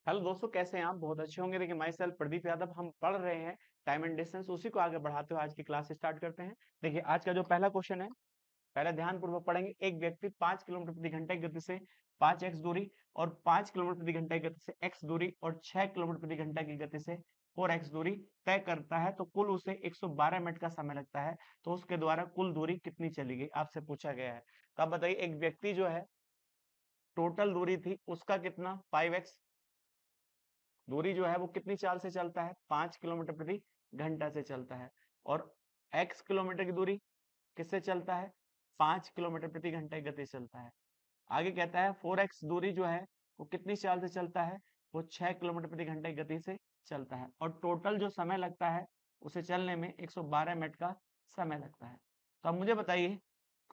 Hello दोस्तों, कैसे हैं आप? बहुत अच्छे होंगे। देखिए, माई सेल्फ प्रदीप यादव। हम पढ़ रहे हैं टाइम एंड डिस्टेंस, उसी को आगे बढ़ाते हुए आज की क्लास स्टार्ट करते हैं। देखिए, आज का जो पहला क्वेश्चन है, पहले ध्यान पूर्वक पढ़ेंगे। एक व्यक्ति 5 किलोमीटर प्रति घंटे की गति से 5x दूरी और 5 किलोमीटर प्रति घंटे की गति से x दूरी और 6 किलोमीटर प्रति घंटे की गति से 4x दूरी तय करता है, तो कुल उसे 112 मिनट का समय लगता है। तो उसके द्वारा कुल दूरी कितनी चली गई, आपसे पूछा गया है। तो आप बताइए, एक व्यक्ति जो है, टोटल दूरी थी उसका कितना, 5x दूरी जो है वो कितनी चाल से चलता है, 5 किलोमीटर प्रति घंटा से चलता है। और x किलोमीटर की दूरी किससे चलता है, 5 किलोमीटर प्रति घंटे की गति से चलता है। आगे कहता है 4x दूरी जो है वो कितनी चाल से चलता है, वो 6 किलोमीटर प्रति घंटे की गति से चलता है। और टोटल जो समय लगता है उसे चलने में 112 मिनट का समय लगता है। तो अब मुझे बताइए,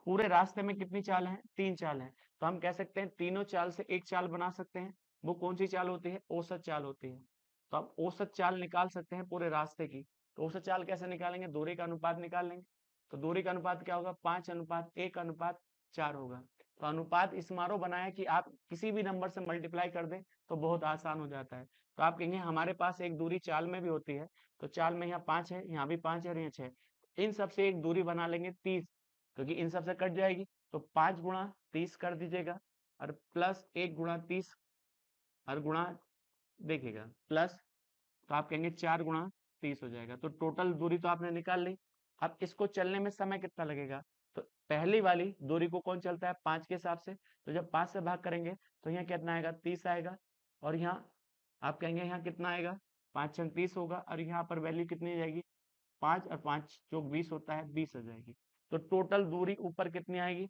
पूरे रास्ते में कितनी चाल है, 3 चाल है। तो हम कह सकते हैं तीनों चाल से एक चाल बना सकते हैं। वो कौन सी चाल होती है, औसत चाल होती है। तो आप औसत चाल निकाल सकते हैं पूरे रास्ते की। तो औसत चाल कैसे निकालेंगे, दूरी का अनुपात निकाल लेंगे। तो दूरी का अनुपात क्या होगा, 5:1:4 होगा। तो अनुपात इस मारो बनाया कि आप किसी भी नंबर से मल्टीप्लाई कर दें तो बहुत आसान हो जाता है। तो आप कहेंगे हमारे पास एक दूरी चाल में भी होती है, तो चाल में यहाँ 5 है, यहाँ भी 5 है और यहाँ 6। इन सबसे एक दूरी बना लेंगे 30, क्योंकि इन सबसे कट जाएगी। तो 5 गुणा 30 कर दीजिएगा और प्लस 1 गुणा 30 और गुणा देखिएगा प्लस, तो आप कहेंगे 4 गुणा 30 हो जाएगा। तो टोटल दूरी तो आपने निकाल ली। अब इसको चलने में समय कितना लगेगा, तो पहली वाली दूरी को कौन चलता है, 5 के हिसाब से। तो जब 5 से भाग करेंगे तो यहाँ कितना आएगा, 30 आएगा। और यहाँ आप कहेंगे यहाँ कितना आएगा, 5×6=30 होगा। और यहाँ पर वैल्यू कितनी आ जाएगी, 5 और 5 जो 20 होता है, 20 हो जाएगी। तो टोटल दूरी ऊपर कितनी आएगी,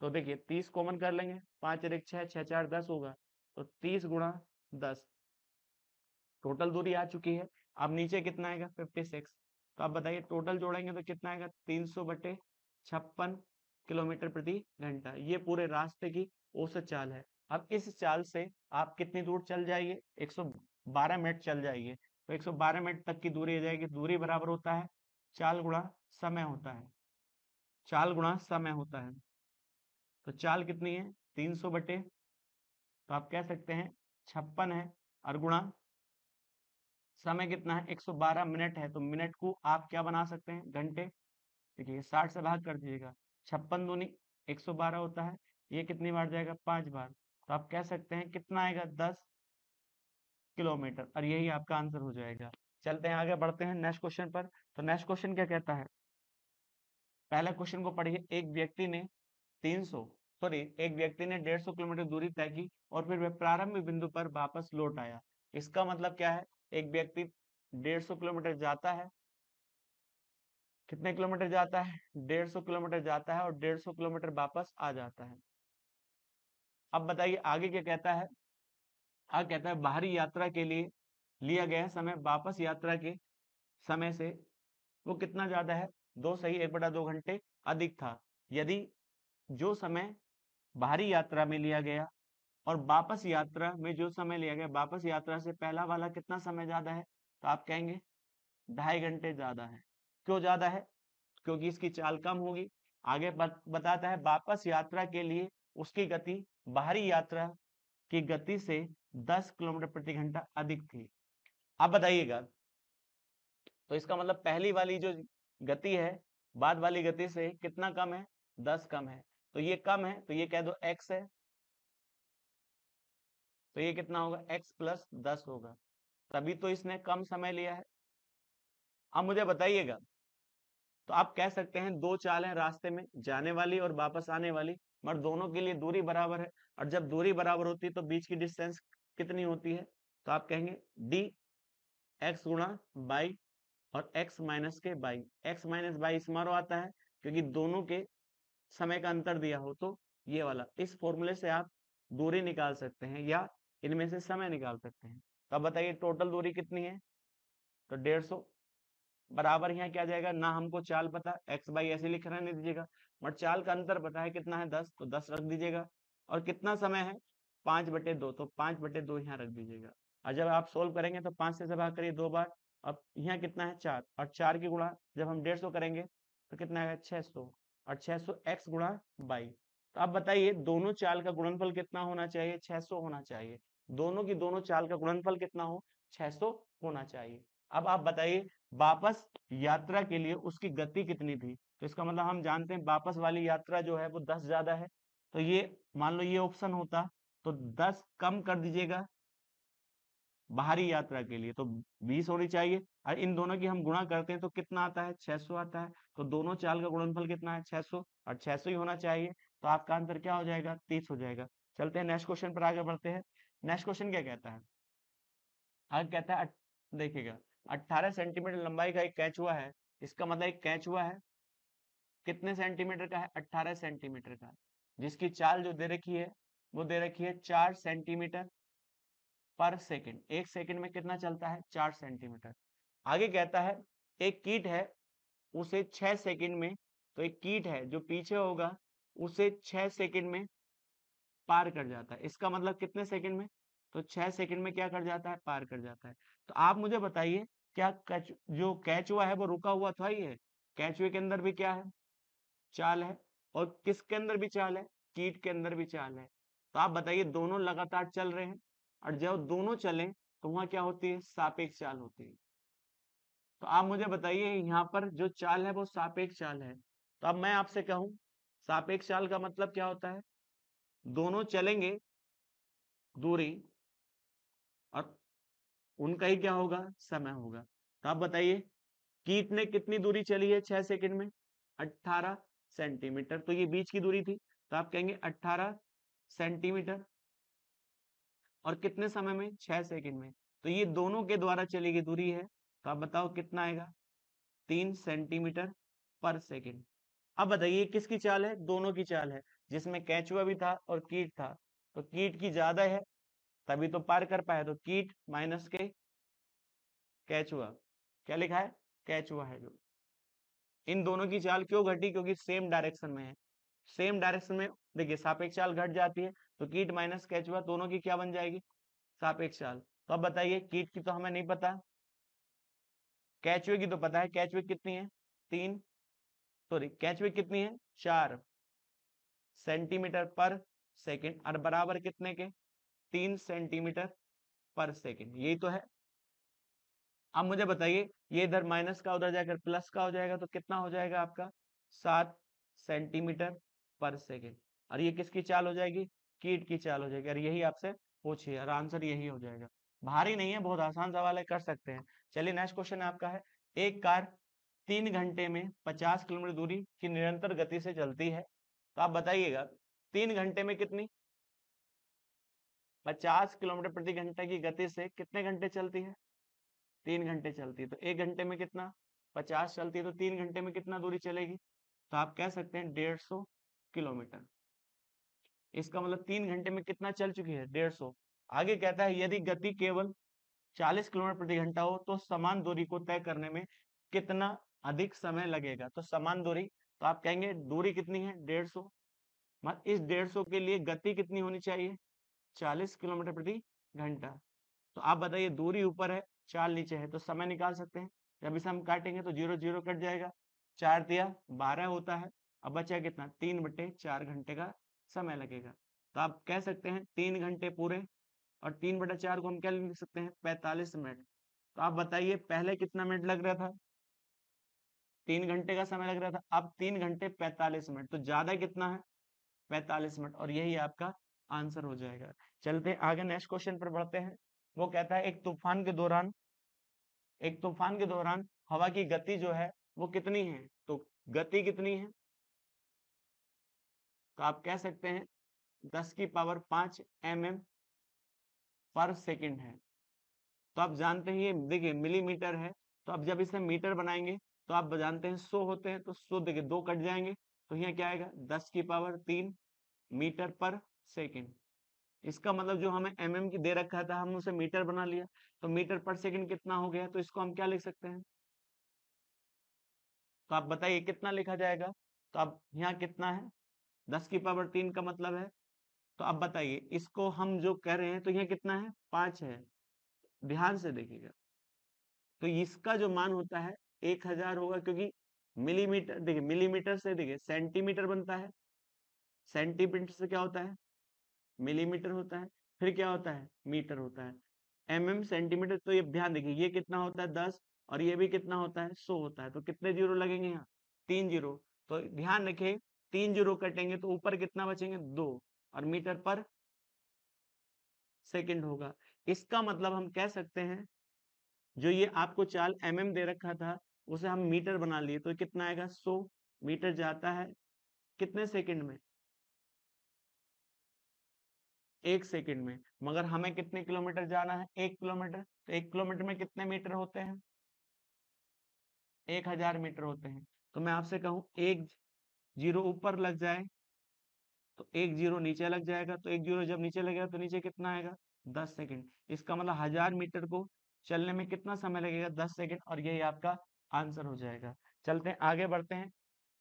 तो देखिए 30 कॉमन कर लेंगे, 5 और 1 6, 6×4=10 होगा। तो 30 × 10 टोटल दूरी आ चुकी है। अब नीचे कितना आएगा, 56। तो आप बताइए टोटल जोड़ेंगे तो कितना आएगा, 300/56 किलोमीटर प्रति घंटा। ये पूरे रास्ते की औसत चाल है। अब इस चाल से आप कितनी दूर चल जाइए, 112 मिनट चल जाइए। तो 112 मिनट तक की दूरी आ जाएगी। दूरी बराबर होता है चाल गुणा समय होता है, चाल गुणा समय होता है। तो चाल कितनी है, 300 बटे, तो आप कह सकते हैं 56 है, और गुणा समय कितना है, 112 मिनट है। तो मिनट को आप क्या बना सकते हैं, घंटे। देखिए 60 से भाग कर दीजिएगा, 56 दूनी 112 होता है। ये कितनी बार जाएगा, 5 बार। तो आप कह सकते हैं कितना आएगा, 10 किलोमीटर। और यही आपका आंसर हो जाएगा। चलते हैं आगे, बढ़ते हैं नेक्स्ट क्वेश्चन पर। तो नेक्स्ट क्वेश्चन क्या कहता है, पहले क्वेश्चन को पढ़िए। एक व्यक्ति ने 150 किलोमीटर दूरी तय की और फिर वह प्रारंभ बिंदु पर वापस लौट आया। इसका मतलब क्या है, एक व्यक्ति 150 किलोमीटर जाता है, कितने किलोमीटर जाता है, 150 किलोमीटर जाता है और 150 किलोमीटर वापस आ जाता है। अब बताइए आगे क्या कहता है। आगे कहता है बाहरी यात्रा के लिए लिया गया समय वापस यात्रा के समय से वो कितना ज्यादा है, 2 = 1/2 घंटे अधिक था। यदि जो समय बाहरी यात्रा में लिया गया और वापस यात्रा में जो समय लिया गया, वापस यात्रा से पहला वाला कितना समय ज्यादा है, तो आप कहेंगे 2.5 घंटे ज्यादा है। क्यों ज्यादा है, क्योंकि इसकी चाल कम होगी। आगे बताता है वापस यात्रा के लिए उसकी गति बाहरी यात्रा की गति से 10 किलोमीटर प्रति घंटा अधिक थी। अब बताइएगा, तो इसका मतलब पहली वाली जो गति है बाद वाली गति से कितना कम है, 10 कम है। तो ये कम है, तो ये कह दो x है। तो ये कितना होगा, x+10 होगा। तभी तो इसने कम समय लिया है। अब मुझे बताइएगा, तो आप कह सकते हैं दो चाल है रास्ते में, जाने वाली और वापस आने वाली, मगर दोनों के लिए दूरी बराबर है। और जब दूरी बराबर होती है तो बीच की डिस्टेंस कितनी होती है, तो आप कहेंगे dx×y और x-by। x-y इस मारो आता है, क्योंकि दोनों के समय का अंतर दिया हो। तो ये वाला, इस फॉर्मूले से आप दूरी निकाल सकते हैं या इनमें से समय निकाल सकते हैं। तो अब बताइए टोटल दूरी कितनी है, तो 150 बराबर यहाँ क्या जाएगा, ना हमको चाल पता, x/y ऐसे लिख रहने दीजिएगा, बट चाल का अंतर पता है कितना है, 10, तो 10 रख दीजिएगा। और कितना समय है, 5/2, तो 5/2 यहाँ रख दीजिएगा। और जब आप सोल्व करेंगे तो 5 से भाग करिए 2 बार। अब यहाँ कितना है, 4, और 4 की गुणा जब हम 150 करेंगे तो कितना आएगा, 600। और 600 x×y। तो अब बताइए दोनों चाल का गुणनफल कितना होना चाहिए, 600 होना चाहिए। दोनों की दोनों चाल का गुणनफल कितना हो, 600 होना चाहिए। अब आप बताइए वापस यात्रा के लिए उसकी गति कितनी थी, तो इसका मतलब हम जानते हैं वापस वाली यात्रा जो है वो 10 ज्यादा है, तो ये मान लो ये ऑप्शन होता तो 10 कम कर दीजिएगा बाहरी यात्रा के लिए, तो 20 होनी चाहिए। और इन दोनों की हम गुणा करते हैं तो कितना आता है, 600 आता है। तो दोनों चाल का गुणनफल कितना है, 600, और 600 ही होना चाहिए। तो आपका आंसर क्या हो जाएगा, 30 हो जाएगा। चलते हैं नेक्स्ट क्वेश्चन पर आगे बढ़ते हैं। नेक्स्ट क्वेश्चन क्या कहता है, आगे कहता है देखिएगा 18 सेंटीमीटर लंबाई का एक कैचुआ है। इसका मतलब एक कैचुआ है कितने सेंटीमीटर का है, 18 सेंटीमीटर का, जिसकी चाल जो दे रखी है वो दे रखी है 4 सेंटीमीटर पर सेकंड। एक सेकंड में कितना चलता है, 4 सेंटीमीटर। आगे कहता है एक कीट है, उसे 6 सेकंड में, तो एक कीट है जो पीछे होगा उसे 6 सेकंड में पार कर जाता है। इसका मतलब कितने सेकंड में, तो 6 सेकंड में क्या कर जाता है, पार कर जाता है। तो आप मुझे बताइए क्या जो कैचुआ है वो रुका हुआ था ही है, कैचुए के अंदर भी क्या है, चाल है, और किसके अंदर भी चाल है, कीट के अंदर भी चाल है। तो आप बताइए दोनों लगातार चल रहे हैं, और जब दोनों चलें तो वहां क्या होती है, सापेक्ष चाल होती है। तो आप मुझे बताइए यहाँ पर जो चाल है वो सापेक्ष चाल है। तो अब मैं आपसे कहूं सापेक्ष चाल का मतलब क्या होता है, दोनों चलेंगे दूरी, और उनका ही क्या होगा, समय होगा। तो आप बताइए कीट ने कितनी दूरी चली है 6 सेकंड में, 18 सेंटीमीटर, तो ये बीच की दूरी थी, तो आप कहेंगे 18 सेंटीमीटर, और कितने समय में, 6 सेकंड में। तो ये दोनों के द्वारा चली गई दूरी है, तो आप बताओ कितना आएगा, 3 सेंटीमीटर पर सेकंड। अब बताइए किसकी चाल है, दोनों की चाल है, जिसमें कैचुआ भी था और कीट था। तो कीट की ज्यादा है तभी तो पार कर पाया, तो कीट माइनस के कैचुआ, क्या लिखा है, कैचुआ है जो। इन दोनों की चाल क्यों घटी, क्योंकि सेम डायरेक्शन में है। सेम डायरेक्शन में देखिए सापेक्ष चाल घट जाती है, तो कीट माइनस कैचुआ दोनों की क्या बन जाएगी, सापेक्ष चाल। तो अब बताइए कीट की तो हमें नहीं पता, कैचुए की तो पता है, कैचुए कितनी है, 3, सॉरी कैचुए कितनी है, 4 सेंटीमीटर पर सेकंड, और बराबर कितने के, 3 सेंटीमीटर पर सेकंड, यही तो है। अब मुझे बताइए ये इधर माइनस का उधर जाकर प्लस का हो जाएगा, तो कितना हो जाएगा आपका, 7 सेंटीमीटर पर सेकेंड। और ये किसकी चाल हो जाएगी, कीट की चाल हो जाएगी, और यही आपसे पूछिए, और आंसर यही हो जाएगा। भारी नहीं है, बहुत आसान सवाल है, कर सकते हैं। चलिए नेक्स्ट क्वेश्चन आपका है, एक कार 3 घंटे में 50 किलोमीटर दूरी की निरंतर गति से चलती है। तो आप बताइएगा 3 घंटे में कितनी, 50 किलोमीटर प्रति घंटे की गति से कितने घंटे चलती है, 3 घंटे चलती है। तो 1 घंटे में कितना, 50 चलती है, तो 3 घंटे में कितना दूरी चलेगी, तो आप कह सकते हैं 150 किलोमीटर। इसका मतलब 3 घंटे में कितना चल चुकी है, 150। आगे कहता है यदि गति केवल 40 किलोमीटर प्रति घंटा हो तो समान दूरी को तय करने में कितना अधिक समय लगेगा। तो समान दूरी, तो आप कहेंगे दूरी कितनी है, 150, मतलब इस 150 के लिए गति कितनी होनी चाहिए, 40 किलोमीटर प्रति घंटा। तो आप बताइए दूरी ऊपर है, चाल नीचे है, तो समय निकाल सकते हैं। जब इसे हम काटेंगे तो 0 0 कट जाएगा, 4 दिया 12 होता है। अब बचा कितना, 3/4 घंटे का समय लगेगा। तो आप कह सकते हैं 3 घंटे पूरे, और 3/4 को हम क्या लिख सकते हैं, 45 मिनट। तो आप बताइए पहले कितना मिनट लग रहा था, 3 घंटे का समय लग रहा था, अब 3 घंटे 45 मिनट, तो ज्यादा कितना है, 45 मिनट, और यही आपका आंसर हो जाएगा। चलते हैं आगे नेक्स्ट क्वेश्चन पर बढ़ते हैं। वो कहता है एक तूफान के दौरान हवा की गति जो है वो कितनी है, तो गति कितनी है, तो आप कह सकते हैं 10⁵ mm पर सेकंड है। तो आप जानते हैं ये देखिए मिलीमीटर है, तो अब जब इसे मीटर बनाएंगे तो आप जानते हैं 100 होते हैं, तो 100 देखिए 2 कट जाएंगे, तो यहाँ क्या आएगा, 10⁻³ मीटर पर सेकंड। इसका मतलब जो हमें mm की दे रखा था हम उसे मीटर बना लिया, तो मीटर पर सेकंड कितना हो गया, तो इसको हम क्या लिख सकते हैं, तो आप बताइए कितना लिखा जाएगा। तो अब यहाँ कितना है, 10⁻³ का मतलब है, तो अब बताइए इसको हम जो कह रहे हैं तो यहाँ कितना है, 5 है। ध्यान से देखिएगा, तो इसका जो मान होता है 1000 होगा, क्योंकि मिलीमीटर देखिए, मिलीमीटर से देखिए सेंटीमीटर बनता है, सेंटीमीटर से क्या होता है, मिलीमीटर होता है। फिर क्या होता है, मीटर होता है, mm सेंटीमीटर। तो ये ध्यान देखिए, ये कितना होता है 10, और ये भी कितना होता है 100 होता है। तो कितने जीरो लगेंगे यहाँ, 3 जीरो। तो ध्यान रखिए 3 जीरो कटेंगे तो ऊपर कितना बचेंगे 2, और मीटर पर सेकंड होगा। इसका मतलब हम कह सकते हैं जो ये आपको चाल mm दे रखा था उसे हम मीटर बना लिए, तो कितना आएगा 100 मीटर जाता है कितने सेकंड में, 1 सेकंड में। मगर हमें कितने किलोमीटर जाना है, 1 किलोमीटर। तो 1 किलोमीटर में कितने मीटर होते हैं, 1000 मीटर होते हैं। तो मैं आपसे कहूं एक जीरो ऊपर लग जाए तो एक जीरो नीचे लग जाएगा, तो एक जीरो जब नीचे लगेगा तो नीचे कितना आएगा 10 सेकंड। इसका मतलब 1000 मीटर को चलने में कितना समय लगेगा, 10 सेकंड, और यही आपका आंसर हो जाएगा। चलते हैं आगे बढ़ते हैं।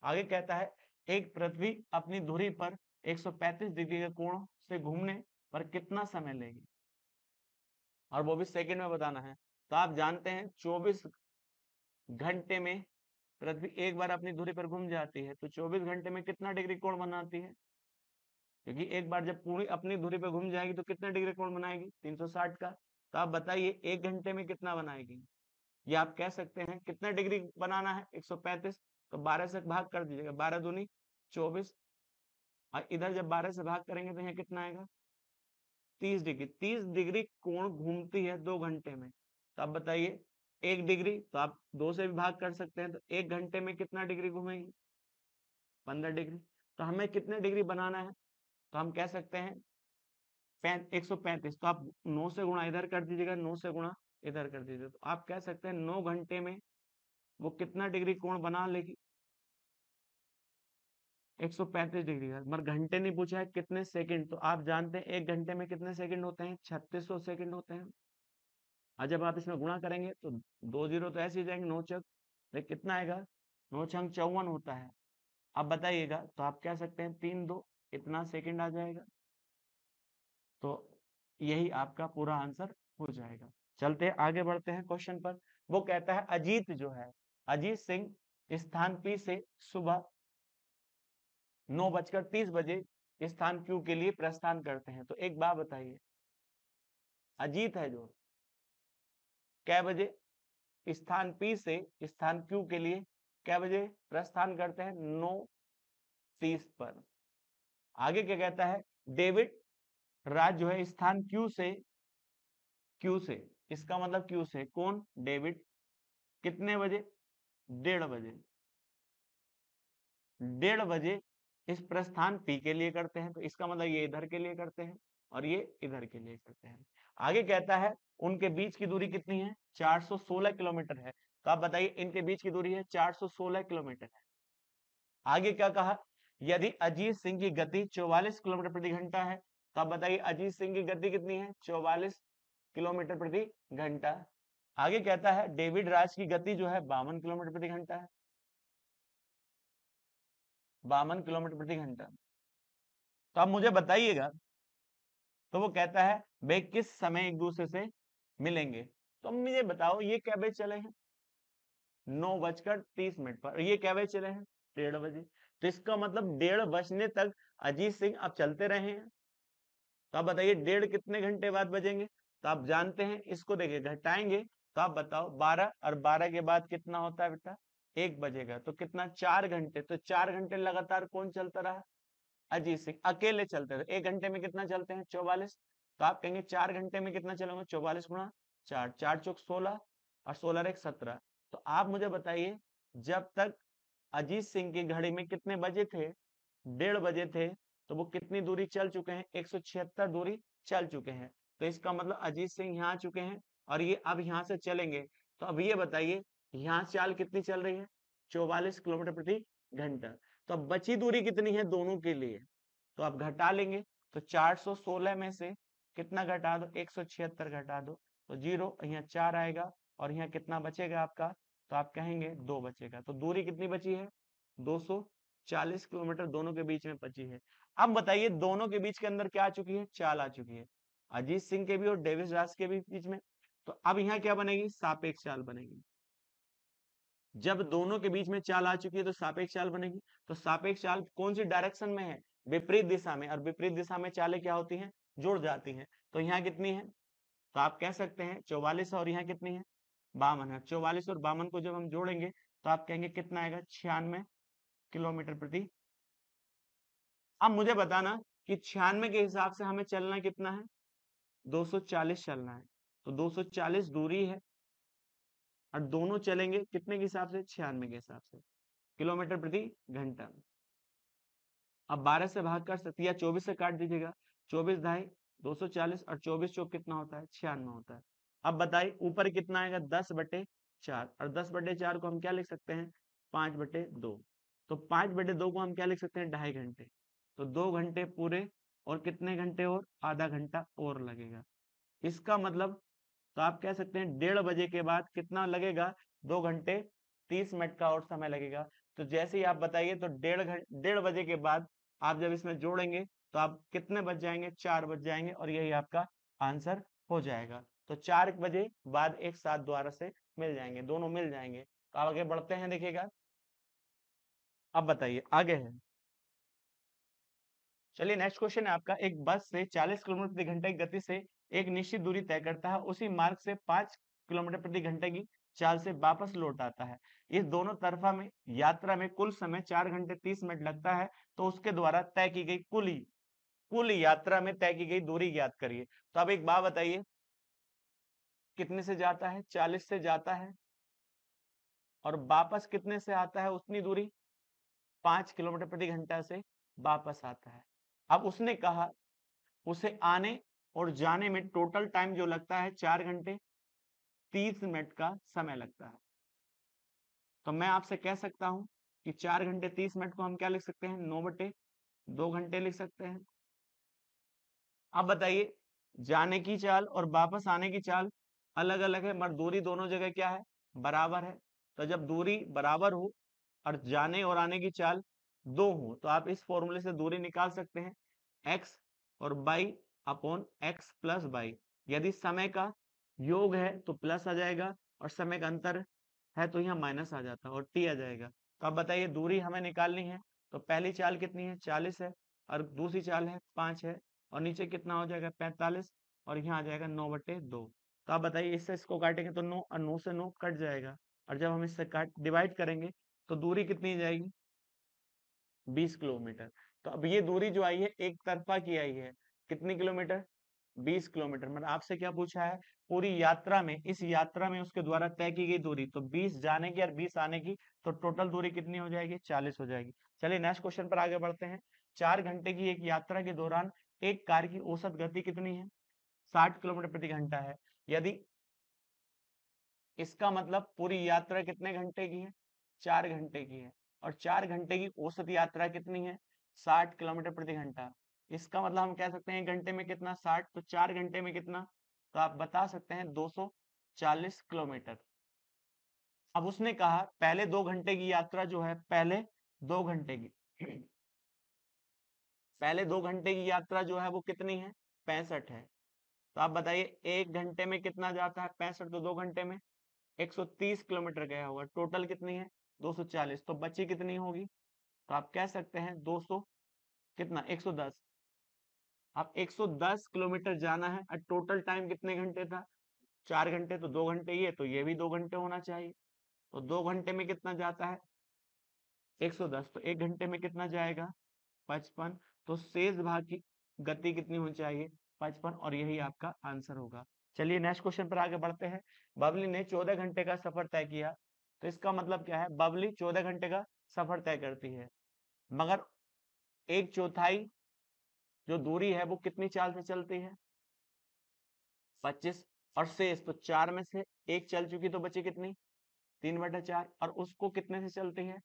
आगे कहता है एक पृथ्वी अपनी धुरी पर 135 डिग्री के कोण से घूमने पर कितना समय लेगी, और वो भी सेकंड में बताना है। तो आप जानते हैं 24 घंटे में पृथ्वी एक बार अपनी धुरी पर घूम जाती है, तो 24 घंटे में कितना डिग्री कोण बनाती है, क्योंकि एक बार जब पूरी अपनी धुरी पे घूम जाएगी तो कितने डिग्री कोण बनाएगी 360 का। तो आप बताइए 1 घंटे में कितना बनाएगी, या आप कह सकते हैं कितना डिग्री बनाना है 135, तो 12 से भाग कर दीजिएगा, 12 दूनी 24, और इधर जब 12 से भाग करेंगे तो यहाँ कितना आएगा 30 डिग्री। 30 डिग्री कोण घूमती है 2 घंटे में। तो आप बताइए 1 डिग्री, तो आप 2 से भी भाग कर सकते हैं, तो 1 घंटे में कितना डिग्री घूमेगी 15 डिग्री। तो हमें कितने डिग्री बनाना है, तो हम कह सकते हैं 135। तो आप 9 से गुणा इधर कर दीजिएगा, 9 से गुणा इधर कर दीजिएगा, तो आप कह सकते हैं 9 घंटे में वो कितना डिग्री कोण बना लेगी 135 डिग्री का। मगर घंटे नहीं पूछा है, कितने सेकंड। तो आप जानते हैं 1 घंटे में कितने सेकंड होते हैं, 3600 सेकंड होते हैं। और जब आप इसमें गुणा करेंगे तो 2 जीरो तो ऐसे ही जाएंगे, 9 चक कितना आएगा, 9 छंग 54 होता है। अब बताइएगा, तो आप कह सकते हैं 3 2 इतना सेकंड आ जाएगा। तो यही आपका पूरा आंसर हो जाएगा। चलते हैं आगे बढ़ते हैं क्वेश्चन पर। वो कहता है अजीत जो है, अजीत सिंह स्थान पी से सुबह 9:30 स्थान क्यू के लिए प्रस्थान करते हैं। तो एक बात बताइए, अजीत है जो कै बजे स्थान पी से स्थान क्यू के लिए कै बजे प्रस्थान करते हैं, 9:30 पर। आगे क्या कहता है, डेविड राज जो है स्थान क्यू से, इसका मतलब क्यू से कौन, डेविड, कितने बजे, 1:30 बजे, 1:30 बजे इस प्रस्थान पी के लिए करते हैं। तो इसका मतलब ये इधर के लिए करते हैं और ये इधर के लिए करते हैं। आगे कहता है उनके बीच की दूरी कितनी है, 416 किलोमीटर है। तो आप बताइए इनके बीच की दूरी है 416 किलोमीटर है। आगे क्या कहा, यदि अजीत सिंह की गति 44 किलोमीटर प्रति घंटा है, तो आप बताइए अजीत सिंह की गति कितनी है, 44 किलोमीटर प्रति घंटा। आगे कहता है डेविड राज की गति जो है 52 किलोमीटर प्रति घंटा है, 52 किलोमीटर प्रति घंटा। तो आप मुझे बताइएगा, तो वो कहता है वे किस समय एक दूसरे से मिलेंगे। तो मुझे बताओ ये क्या बजे चले हैं, 9:30 पर, ये क्या बजे चले हैं 1:30 बजे। तो इसका मतलब 1:30 बजने तक अजीत सिंह अब चलते रहे हैं। तो आप बताइए 1:30 कितने घंटे बाद बजेंगे। तो आप जानते हैं इसको देखिए घटाएंगे, तो आप बताओ 12, और 12 के बाद कितना होता है बेटा 1 बजेगा, तो कितना 4 घंटे। तो 4 घंटे लगातार कौन चलता रहा, अजीत सिंह अकेले चलते थे। 1 घंटे में कितना चलते हैं 44। तो आप कहेंगे 4 घंटे में कितना चलेंगे, 44 गुणा 4, 4 चौक 16, और 16 एक 17। तो आप मुझे बताइए जब तक अजीत सिंह की घड़ी में कितने बजे थे, 1:30 बजे थे, तो वो कितनी दूरी चल चुके हैं, 176 दूरी चल चुके हैं। तो इसका मतलब अजीत सिंह यहाँ आ चुके हैं और ये अब यहाँ से चलेंगे। तो अब ये बताइए यहाँ चाल कितनी चल रही है, 44 किलोमीटर प्रति घंटा। तो अब बची दूरी कितनी है दोनों के लिए, तो आप घटा लेंगे। तो 416 में से कितना घटा दो, 176 घटा दो, तो जीरो, यहाँ 4 आएगा, और यहाँ कितना बचेगा आपका, तो आप कहेंगे 2 बचेगा। तो दूरी कितनी बची है, 240 किलोमीटर दोनों के बीच में बची है। अब बताइए दोनों के बीच के अंदर क्या आ चुकी है, चाल आ चुकी है, अजीत सिंह के भी और डेविस राज के भी बीच में। तो अब यहाँ क्या बनेगी, सापेक्ष चाल बनेगी। जब दोनों के बीच में चाल आ चुकी है तो सापेक्ष चाल बनेगी। तो सापेक्ष चाल कौन सी डायरेक्शन में है, विपरीत दिशा में, और विपरीत दिशा में चालें क्या होती हैं, जुड़ जाती हैं। तो यहाँ कितनी है, तो आप कह सकते हैं 44 और यहाँ कितनी है 52 है। 44 और 52 को जब हम जोड़ेंगे तो आप कहेंगे कितना आएगा 96 किलोमीटर प्रति। अब मुझे बताना कि 96 के हिसाब से हमें चलना कितना है, 240 चलना है। तो 240 दूरी है और दोनों चलेंगे कितने के हिसाब से, 96 के हिसाब से, किलोमीटर प्रति घंटा। अब 12 से भाग कर सकते या 24 से काट दीजिएगा, 24 ढाई 240 और 24 चौक कितना होता है 96 होता है। अब बताइए ऊपर कितना आएगा 10/4 और 10/4 को हम क्या लिख सकते हैं 5/2। तो 5/2 को हम क्या लिख सकते हैं 2.5 घंटे। तो 2 घंटे पूरे और कितने घंटे और आधा घंटा और लगेगा। इसका मतलब तो आप कह सकते हैं 1:30 बजे के बाद कितना लगेगा 2 घंटे 30 मिनट का और समय लगेगा। तो जैसे ही आप बताइए तो 1:30 बजे के बाद आप जब इसमें जोड़ेंगे तो आप कितने बज जाएंगे 4 बज जाएंगे और यही आपका आंसर हो जाएगा। तो 4 बजे बाद एक साथ दोबारा से मिल जाएंगे, दोनों मिल जाएंगे। तो आगे बढ़ते हैं, देखिएगा अब बताइए आगे है। चलिए नेक्स्ट क्वेश्चन है आपका, एक बस से 40 किलोमीटर प्रति घंटे की गति से एक निश्चित दूरी तय करता है, उसी मार्ग से 5 किलोमीटर प्रति घंटे की चाल से वापस लौट आता है। इस दोनों तरफा में यात्रा में कुल समय 4 घंटे 30 मिनट लगता है। तो उसके द्वारा तय की गई कुल यात्रा में तय की गई दूरी ज्ञात करिए। तो अब एक बात बताइए, कितने से जाता है 40 से जाता है और वापस कितने से आता है, उतनी दूरी 5 किलोमीटर प्रति घंटा से वापस आता है। अब उसने कहा उसे आने और जाने में टोटल टाइम जो लगता है 4 घंटे 30 मिनट का समय लगता है। तो मैं आपसे कह सकता हूं कि 4 घंटे 30 मिनट को हम क्या लिख सकते हैं 9/2 घंटे लिख सकते हैं। अब बताइए जाने की चाल और वापस आने की चाल अलग अलग है, मगर दूरी दोनों जगह क्या है बराबर है। तो जब दूरी बराबर हो और जाने और आने की चाल 2 हो तो आप इस फॉर्मूले से दूरी निकाल सकते हैं x और y upon x plus y। यदि समय का योग है तो प्लस आ जाएगा और समय का अंतर है तो यहाँ माइनस आ जाता है और t आ जाएगा। तो अब बताइए दूरी हमें निकालनी है। तो पहली चाल कितनी है 40 है और दूसरी चाल है 5 है और नीचे कितना हो जाएगा 45 और यहाँ आ जाएगा 9/2। तो आप बताइए इससे इसको काटेंगे तो 9 और 9 से 9 कट जाएगा और जब हम इससे काट डिवाइड करेंगे तो दूरी कितनी जाएगी 20 किलोमीटर। तो अब ये दूरी जो आई है एक तरफा की आई है, कितनी किलोमीटर 20 किलोमीटर। मतलब आपसे क्या पूछा है पूरी यात्रा में, इस यात्रा में उसके द्वारा तय की गई दूरी, तो 20 जाने की और 20 आने की, तो टोटल दूरी कितनी हो जाएगी 40 हो जाएगी। चलिए नेक्स्ट क्वेश्चन पर आगे बढ़ते हैं। 4 घंटे की एक यात्रा के दौरान एक कार की औसत गति कितनी है 60 किलोमीटर प्रति घंटा है। यदि इसका मतलब पूरी यात्रा कितने घंटे की है 4 घंटे की है और 4 घंटे की औसत यात्रा कितनी है 60 किलोमीटर प्रति घंटा। इसका मतलब हम कह सकते हैं 1 घंटे में कितना 60, तो 4 घंटे में कितना, तो आप बता सकते हैं 240 किलोमीटर। अब उसने कहा पहले 2 घंटे की यात्रा जो है, पहले 2 घंटे की पहले 2 घंटे की यात्रा जो है वो कितनी है 65 है। तो आप बताइए 1 घंटे में कितना जाता है 65, तो 2 घंटे में 130 किलोमीटर गया होगा। टोटल कितनी है 240, तो बची कितनी होगी, तो आप कह सकते हैं 200 कितना 110। अब 110 किलोमीटर जाना है और टोटल टाइम कितने घंटे था 4 घंटे, तो 2 घंटे ये, तो ये भी 2 घंटे होना चाहिए। तो 2 घंटे में कितना जाता है 110, तो 1 घंटे में कितना जाएगा 55। तो शेष भाग की गति कितनी होनी चाहिए 55 और यही आपका आंसर होगा। चलिए नेक्स्ट क्वेश्चन पर आगे बढ़ते हैं। बबली ने 14 घंटे का सफर तय किया। तो इसका मतलब क्या है, बबली 14 घंटे का सफर तय करती है, मगर एक चौथाई जो दूरी है वो कितनी चाल से चलती है 25, और शेष तो 4 में से एक चल चुकी तो बची कितनी 3/4 और उसको कितने से चलती है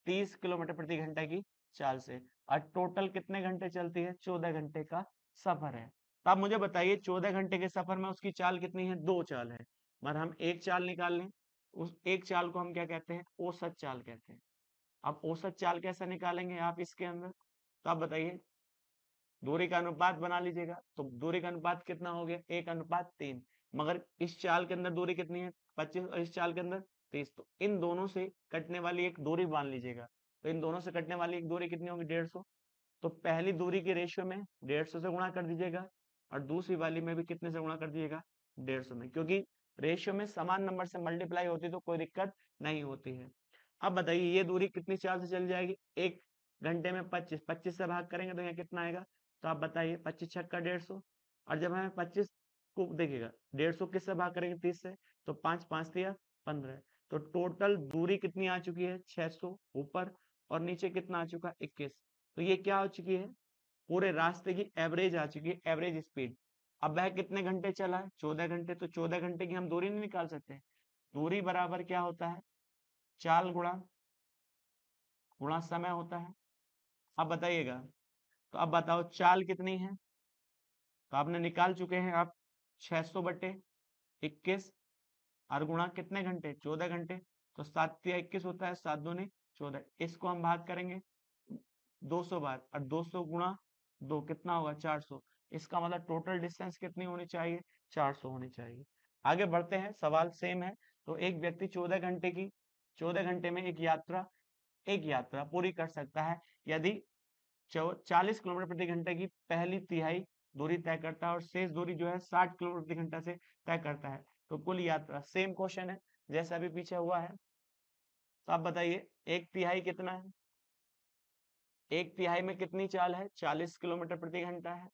30 किलोमीटर प्रति घंटे की चाल से। और टोटल कितने घंटे चलती है 14 घंटे का सफर है। तो आप मुझे बताइए 14 घंटे के सफर में उसकी चाल कितनी है 2 चाल है, मगर हम एक चाल निकाल लें, उस एक चाल को हम क्या कहते हैं औसत चाल कहते हैं। अब औसत चाल कैसे निकालेंगे आप इसके अंदर, तो आप बताइए दूरी का अनुपात बना लीजिएगा। तो दूरी का अनुपात कितना हो गया 1:3, मगर इस चाल के अंदर दूरी कितनी है 25 और इस चाल के अंदर 30, तो इन दोनों से कटने वाली एक दूरी मान लीजिएगा। तो इन दोनों से कटने वाली एक दूरी कितनी होगी 150। तो पहली दूरी के रेशियो में 150 से गुणा कर दीजिएगा और दूसरी वाली में भी कितने से गुणा कर दीजिएगा, 150 में, क्योंकि रेशियो में समान नंबर से मल्टीप्लाई होती है तो कोई दिक्कत नहीं होती है। अब बताइए ये दूरी कितनी चाल से चल जाएगी, 1 घंटे में 25 से भाग करेंगे तो यहाँ कितना आएगा, तो आप बताइए 25 छक्का 150, और जब हमें 25 को देखिएगा 150 किससे भाग करेंगे, 30 से, तो 5 5 दिया 15, तो टोटल दूरी कितनी आ चुकी है 600 ऊपर, और नीचे कितना आ चुका 21। तो ये क्या हो चुकी है, पूरे रास्ते की एवरेज आ चुकी है, एवरेज स्पीड। अब वह कितने घंटे चला है, 14 घंटे, तो 14 घंटे की हम दूरी नहीं निकाल सकते, दूरी बराबर क्या होता है, चाल गुणा गुणा समय होता है। अब बताइएगा, तो अब बताओ चाल कितनी है, तो आपने निकाल चुके हैं आप 600/21, और गुणा कितने घंटे, 14 घंटे, तो 7 या 21 होता है, 7 दूनी 14, इसको हम भाग करेंगे 200 बार, और 200 गुणा 2 कितना होगा, 400। इसका मतलब टोटल डिस्टेंस कितनी होनी चाहिए, 400 होनी चाहिए। आगे बढ़ते हैं, सवाल सेम है। तो एक व्यक्ति 14 घंटे में एक यात्रा पूरी कर सकता है यदि 40 किलोमीटर प्रति घंटे की पहली तिहाई दूरी तय करता है, और शेष दूरी जो है 60 किलोमीटर प्रति घंटा से तय करता है, तो कुल यात्रा, सेम क्वेश्चन है जैसा अभी पीछे हुआ है। तो आप बताइए एक तिहाई कितना है, एक तिहाई में कितनी चाल है, 40 किलोमीटर प्रति घंटा है।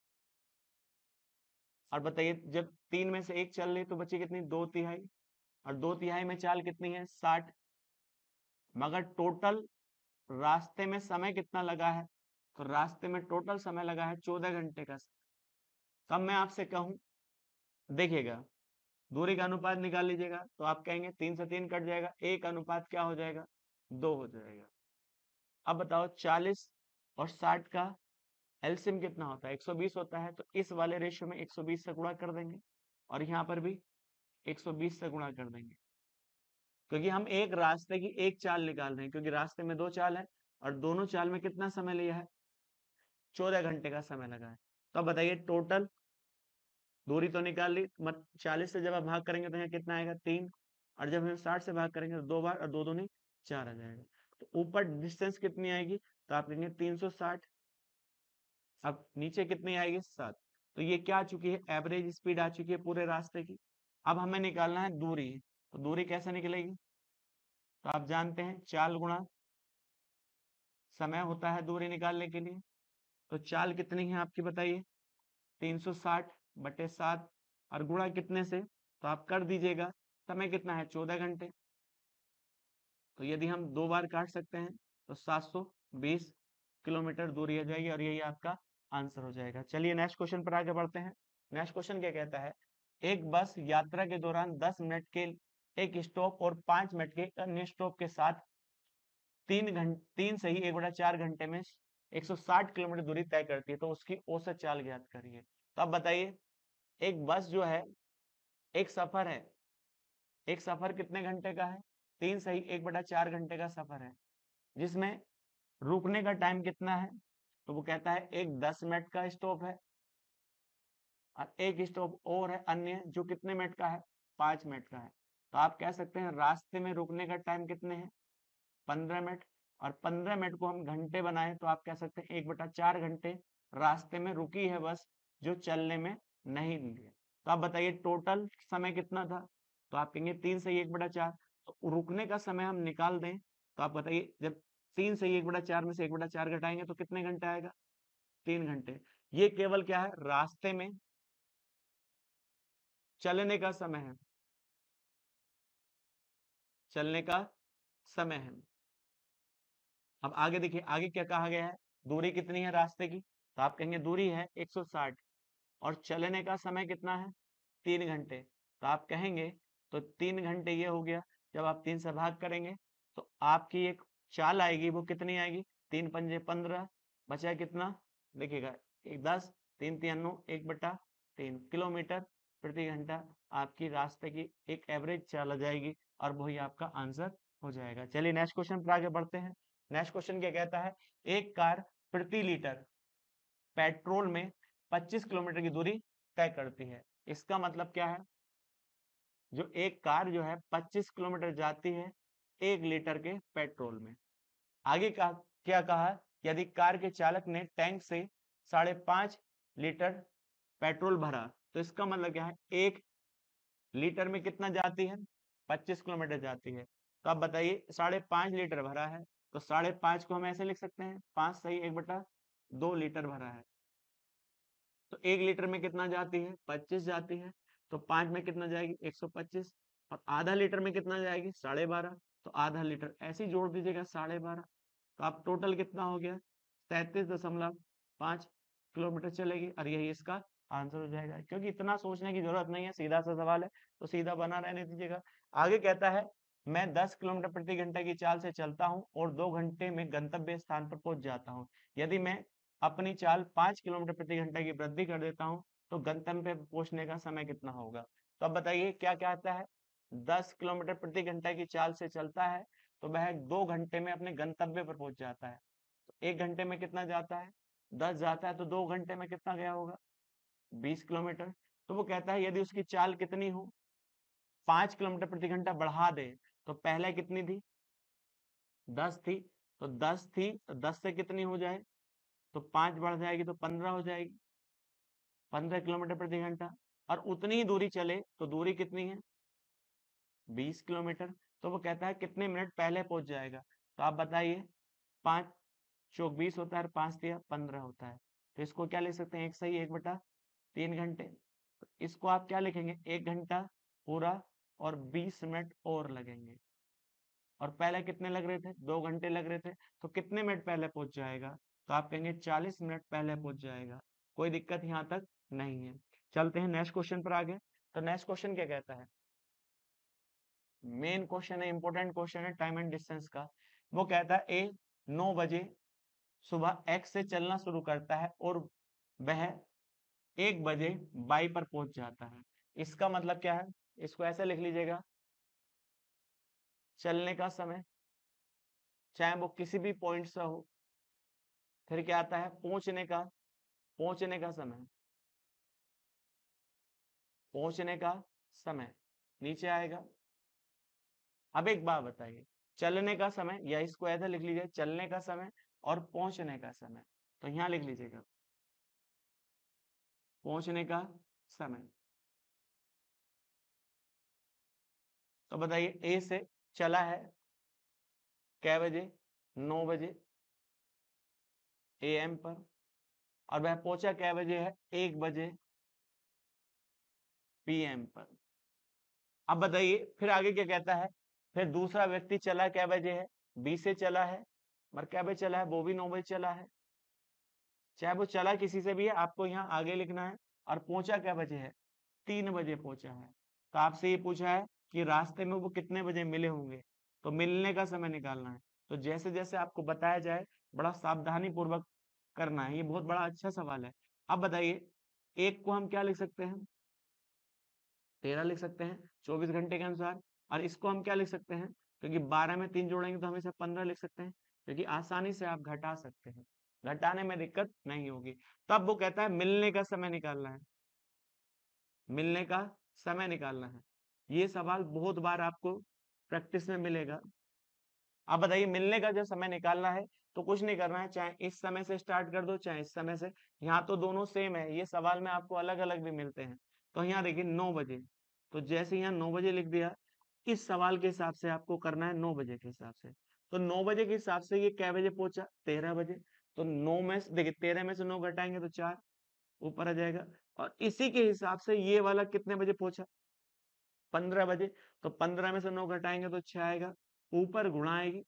और बताइए जब 3 में से 1 चल रही तो बची कितनी, 2 तिहाई, और 2 तिहाई में चाल कितनी है, 60, मगर टोटल रास्ते में समय कितना लगा है, तो रास्ते में टोटल समय लगा है 14 घंटे का। तब मैं आपसे कहूं, देखिएगा दूरी का अनुपात निकाल लीजिएगा, तो आप कहेंगे 3 से 3 कट जाएगा, एक अनुपात क्या हो जाएगा, 2 हो जाएगा। अब बताओ 40 और 60 का एलसीएम कितना होता है, 120 होता है, तो इस वाले रेशियो में 120 से गुणा कर देंगे, और यहाँ पर भी 120 से गुणा कर देंगे, क्योंकि हम एक रास्ते की एक चाल निकाल रहे हैं, क्योंकि रास्ते में 2 चाल है, और दोनों चाल में कितना समय लिया है, 14 घंटे का समय लगा है। तो अब बताइए टोटल दूरी तो निकाल ली, मत 40 से जब आप भाग करेंगे तो यहाँ कितना आएगा, 3, और जब हम 60 से भाग करेंगे तो 2 बार, और 2 दूनी 4 आ जाएगा, तो ऊपर डिस्टेंस कितनी आएगी, तो आप कहेंगे 360, अब नीचे कितनी आएगी, 7। तो ये क्या आ चुकी है, एवरेज स्पीड आ चुकी है पूरे रास्ते की। अब हमें निकालना है दूरी, तो दूरी कैसे निकलेगी, तो आप जानते हैं चाल गुणा समय होता है दूरी निकालने के लिए। तो चाल कितनी है आपकी बताइए, 360/7, और गुणा कितने से, तो आप कर दीजिएगा, समय कितना है 14 घंटे, तो यदि हम 2 बार काट सकते हैं तो 720 किलोमीटर दूरी आ जाएगी, और यही आपका आंसर हो जाएगा। चलिए नेक्स्ट क्वेश्चन पर आगे बढ़ते हैं। नेक्स्ट क्वेश्चन क्या कहता है, एक बस यात्रा के दौरान 10 मिनट के एक स्टॉप और 5 मिनट के अन्य स्टॉप के साथ 3 से ही 1/4 घंटे में 160 किलोमीटर दूरी तय करती है, तो उसकी औसत चाल ज्ञात करिए। तो अब बताइए एक बस जो है, एक सफर है, एक सफर कितने घंटे का है, 3 से ही 1/4 घंटे का सफर है, जिसमें रुकने का टाइम कितना है, तो वो कहता है एक 10 मिनट का स्टॉप है, और एक स्टॉप और है अन्य जो कितने मिनट का है, 5 मिनट का है। तो आप कह सकते हैं रास्ते में रुकने का टाइम कितने हैं, 15 मिनट, और 15 मिनट को हम घंटे बनाए तो आप कह सकते हैं 1/4 घंटे रास्ते में रुकी है बस, जो चलने में नहीं ली है। तो आप बताइए टोटल समय कितना था, तो आप कहेंगे 3 से 1/4, तो रुकने का समय हम निकाल दें, तो आप बताइए जब 3 से 1/4 में से 1/4 घटाएंगे तो कितने घंटे आएगा, 3 घंटे। ये केवल क्या है, रास्ते में चलने का समय है, चलने का समय है। अब आगे देखिए आगे क्या कहा गया है, दूरी कितनी है रास्ते की, तो आप कहेंगे दूरी है 160, और चलने का समय कितना है, 3 घंटे, तो आप कहेंगे तो 3 घंटे ये हो गया, जब आप 3 से भाग करेंगे तो आपकी एक चाल आएगी, वो कितनी आएगी, 3 पंजे 15, बचा कितना, देखिएगा 10, 3 3 9, 1/3 किलोमीटर प्रति घंटा आपकी रास्ते की एक एवरेज चाल आ जाएगी, और वही आपका आंसर हो जाएगा। चलिए नेक्स्ट क्वेश्चन पर आगे बढ़ते हैं। नेक्स्ट क्वेश्चन क्या कहता है, एक कार प्रति लीटर पेट्रोल में 25 किलोमीटर की दूरी तय करती है। इसका मतलब क्या है, जो एक कार जो है 25 किलोमीटर जाती है 1 लीटर के पेट्रोल में। आगे का क्या कहा, यदि कार के चालक ने टैंक से 5.5 लीटर पेट्रोल भरा, तो इसका मतलब क्या है, 1 लीटर में कितना जाती है, 25 किलोमीटर जाती है। तो आप बताइए 5.5 लीटर भरा है, तो 5.5 को हम ऐसे लिख सकते हैं, 5 सही 1/2 लीटर भरा है, तो 1 लीटर में कितना जाती है, 25 जाती है, तो 5 में कितना जाएगी, 125, और आधा लीटर में कितना जाएगी, 12.5, तो आधा लीटर ऐसे ही जोड़ दीजिएगा 12.5, तो आप टोटल कितना हो गया, 37.5 किलोमीटर चलेगी, और यही इसका आंसर हो जाएगा। क्योंकि इतना सोचने की जरूरत नहीं है, सीधा सा सवाल है, तो सीधा बना रहने दीजिएगा। आगे कहता है, मैं 10 किलोमीटर प्रति घंटे की चाल से चलता हूँ और 2 घंटे में गंतव्य स्थान पर पहुंच जाता हूँ। यदि मैं अपनी चाल 5 किलोमीटर प्रति घंटे की वृद्धि कर देता हूँ, तो गंतव्य पे पहुंचने का समय कितना होगा। तो अब बताइए क्या क्या आता है, 10 किलोमीटर प्रति घंटे की चाल से चलता है, तो वह 2 घंटे में अपने गंतव्य पर पहुंच जाता है। तो 1 घंटे में कितना जाता है, 10 जाता है, तो 2 घंटे में कितना गया होगा, 20 किलोमीटर। तो वो कहता है यदि उसकी चाल कितनी हो, 5 किलोमीटर प्रति घंटा बढ़ा दे, तो पहले कितनी थी, 10 थी, तो 10 थी, तो 10 से कितनी हो जाए, तो 5 बढ़ जाएगी, तो 15 हो जाएगी, 15 किलोमीटर प्रति घंटा। और उतनी ही दूरी चले, तो दूरी कितनी है, 20 किलोमीटर। तो वो कहता है कितने मिनट पहले पहुंच जाएगा। तो आप बताइए, 5 चौक 20 होता है, और 5 तिया 15 होता है, तो इसको क्या लिख सकते हैं, एक सही 1/3 घंटे। तो इसको आप क्या लिखेंगे, 1 घंटा पूरा और 20 मिनट और लगेंगे। और पहले कितने लग रहे थे, 2 घंटे लग रहे थे, तो कितने मिनट पहले पहुंच जाएगा, तो आप कहेंगे 40 मिनट पहले पहुंच जाएगा। कोई दिक्कत यहाँ तक नहीं है। चलते हैं नेक्स्ट क्वेश्चन पर आगे। तो नेक्स्ट क्वेश्चन क्या कहता है, मेन क्वेश्चन है, इंपॉर्टेंट क्वेश्चन है टाइम एंड डिस्टेंस का। वो कहता है ए 9 बजे सुबह एक्स से चलना शुरू करता है और वह 1 बजे वाई पर पहुंच जाता है। इसका मतलब क्या है, इसको ऐसे लिख लीजिएगा, चलने का समय चाहे वो किसी भी पॉइंट से हो। फिर क्या आता है, पहुंचने का समय, पहुंचने का समय नीचे आएगा। अब एक बात बताइए, चलने का समय, या इसको ऐसे लिख लीजिए, चलने का समय और पहुंचने का समय, तो यहां लिख लीजिएगा पहुंचने का समय। तो बताइए ए से चला है कै बजे, 9 बजे एएम पर, और वह पहुंचा कै बजे है, 1 बजे पीएम पर। अब बताइए फिर आगे क्या कहता है, फिर दूसरा व्यक्ति चला कै बजे है, बी से चला है, मगर कै बजे चला है, वो भी 9 बजे चला है। चाहे वो चला किसी से भी है, आपको यहाँ आगे लिखना है। और पहुंचा कै बजे है, 3 बजे पहुंचा है। तो आपसे ये पूछा है कि रास्ते में वो कितने बजे मिले होंगे, तो मिलने का समय निकालना है। तो जैसे जैसे आपको बताया जाए, बड़ा सावधानी पूर्वक करना है। ये बहुत बड़ा अच्छा सवाल है। अब बताइए, एक को हम क्या लिख सकते हैं, 13 लिख सकते हैं 24 घंटे के अनुसार। और इसको हम क्या लिख सकते हैं, क्योंकि 12 में 3 जोड़ेंगे तो हमेशा 15 लिख सकते हैं, क्योंकि आसानी से आप घटा सकते हैं, घटाने में दिक्कत नहीं होगी। तब वो कहता है मिलने का समय निकालना है, मिलने का समय निकालना है। ये सवाल बहुत बार आपको प्रैक्टिस में मिलेगा। अब बताइए, मिलने का जब समय निकालना है, तो कुछ नहीं करना है, चाहे इस समय से स्टार्ट कर दो चाहे इस समय से। यहाँ तो दोनों सेम है, ये सवाल में आपको अलग अलग भी मिलते हैं। तो यहाँ देखिए 9 बजे, तो जैसे यहाँ 9 बजे लिख दिया, इस सवाल के हिसाब से आपको करना है 9 बजे के हिसाब से। तो 9 बजे के हिसाब से ये कै बजे पहुंचा, 13 बजे। तो 9 में से देखिए, 13 में से 9 घटाएंगे तो 4 ऊपर आ जाएगा। और इसी के हिसाब से ये वाला कितने बजे पहुंचा, 15 बजे। तो 15 में से 9 घटाएंगे तो 6 आएगा, ऊपर गुणा आएगी,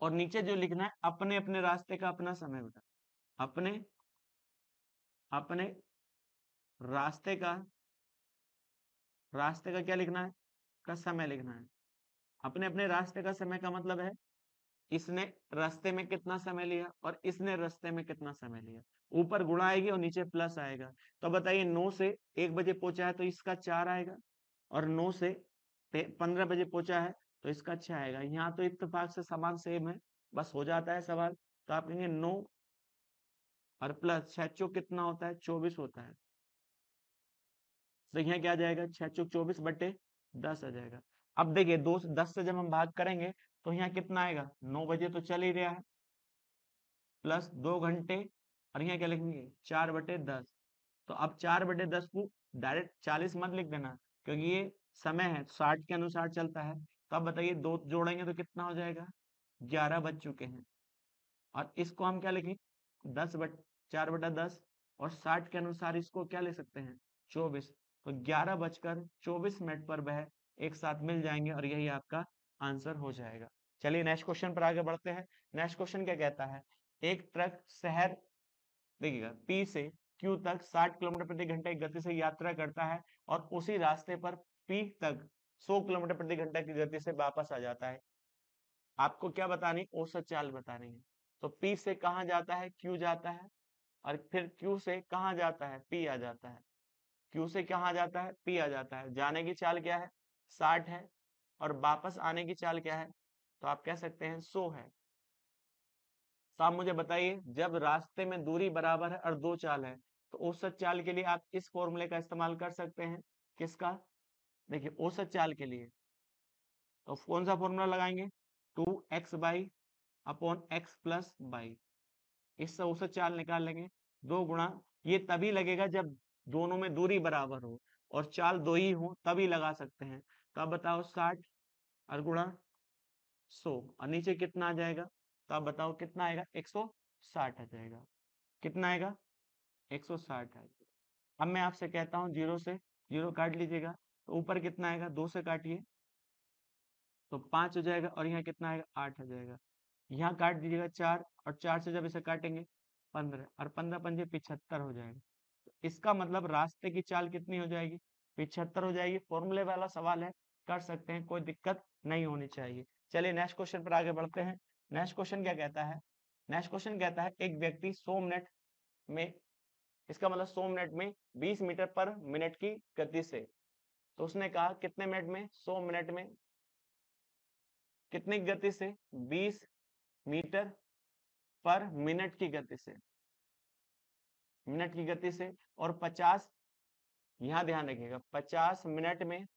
और नीचे जो लिखना है, अपने अपने रास्ते का अपना समय बता, अपने अपने रास्ते का, रास्ते का क्या लिखना है, का समय लिखना है। अपने अपने रास्ते का समय का मतलब है, इसने रास्ते में कितना समय लिया और इसने रास्ते में कितना समय लिया। ऊपर गुणा आएगी और नीचे प्लस आएगा। तो बताइए 9 से 1 बजे पहुंचा है, तो इसका 4 आएगा, और 9 से 15 बजे पहुंचा है, तो इसका 6 आएगा। यहाँ तो इत्तेफाक से समान सेम है, बस हो जाता है सवाल। तो आप कहेंगे 9 और प्लस 6 चौक कितना होता है, 24 होता है। तो यहाँ क्या आ जाएगा, 6 चौक 24 बटे 10 आ जाएगा। अब देखिए 2 से 10 से जब हम भाग करेंगे, तो यहाँ कितना आएगा, 9 बजे तो चल ही रहा है, प्लस 2 घंटे, और यहाँ क्या लिखेंगे, 4 बटे 10। तो अब 4/10 को डायरेक्ट 40 मत लिख देना, क्योंकि ये समय है 60 के अनुसार चलता है। तो अब बताइए 2 जोड़ेंगे तो कितना हो जाएगा, 11 बज चुके हैं। और इसको हम क्या लिखें, 4/10, और 60 के अनुसार इसको क्या लिख सकते हैं, 24। तो 11:24 पर वह एक साथ मिल जाएंगे और यही आपका आंसर हो जाएगा। चलिए नेक्स्ट क्वेश्चन पर आगे बढ़ते हैं। नेक्स्ट क्वेश्चन क्या कहता है, एक ट्रक शहर, देखिएगा, पी से क्यू तक 60 किलोमीटर प्रति घंटे की गति से यात्रा करता है और उसी रास्ते पर पी तक 100 किलोमीटर प्रति घंटे की गति से वापस आ जाता है। आपको क्या बतानी, औसत चाल बतानी है। तो पी से कहाँ जाता है, क्यू जाता है, और फिर क्यू से कहाँ जाता है, पी आ जाता है। क्यू से कहाँ जाता है, पी आ जाता है। जाने की चाल क्या है, 60 है, और वापस आने की चाल क्या है, तो आप कह सकते हैं 100 है। तो आप मुझे बताइए, जब रास्ते में दूरी बराबर है और 2 चाल है, तो औसत चाल के लिए आप इस फॉर्मूले का इस्तेमाल कर सकते हैं। किसका, देखिए औसत चाल के लिए तो कौन सा फॉर्मूला लगाएंगे, 2x/(x+y), इससे औसत चाल निकाल लेंगे। 2 गुणा, ये तभी लगेगा जब दोनों में दूरी बराबर हो और चाल 2 ही हो, तभी लगा सकते हैं। तो आप बताओ 60 और गुणा 100, और नीचे कितना आ जाएगा, तो आप बताओ कितना आएगा, 160 आ जाएगा। कितना आएगा, 160 आएगा। अब मैं आपसे कहता हूँ 0 से 0 काट लीजिएगा, तो ऊपर कितना आएगा, 2 से काटिए तो 5 हो जाएगा, और यहाँ कितना आएगा, 8 आ जाएगा। यहाँ काट दीजिएगा 4, और 4 से जब इसे काटेंगे 15, और 15 पंजे 75 हो जाएगा। तो इसका मतलब रास्ते की चाल कितनी हो जाएगी, 75 हो जाएगी। फॉर्मूले वाला सवाल है, कर सकते हैं, कोई दिक्कत नहीं होनी चाहिए। चलिए नेक्स्ट क्वेश्चन पर आगे बढ़ते हैं। नेक्स्ट क्वेश्चन क्या कहता है, नेक्स्ट क्वेश्चन कहता है एक व्यक्ति 100 मिनट में, इसका मतलब 100 मिनट में 20 मीटर पर मिनट की गति से, तो उसने कहा कितने मिनट में, 100 मिनट में कितनी गति से, 20 मीटर पर मिनट की गति से, मिनट की गति से, और 50, यहां ध्यान रखिएगा, 50 मिनट में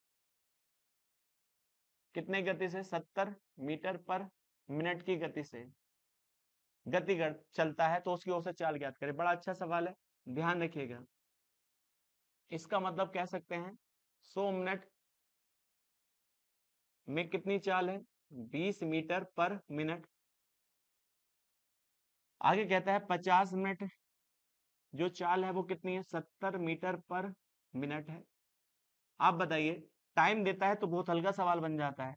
कितने गति से, 70 मीटर पर मिनट की गति से गति चलता है, तो उसकी औसत चाल ज्ञात करें। बड़ा अच्छा सवाल है, ध्यान रखिएगा। इसका मतलब कह सकते हैं 100 मिनट में कितनी चाल है, 20 मीटर पर मिनट। आगे कहता है 50 मिनट जो चाल है वो कितनी है, 70 मीटर पर मिनट है। आप बताइए, टाइम देता है तो बहुत हल्का सवाल बन जाता है।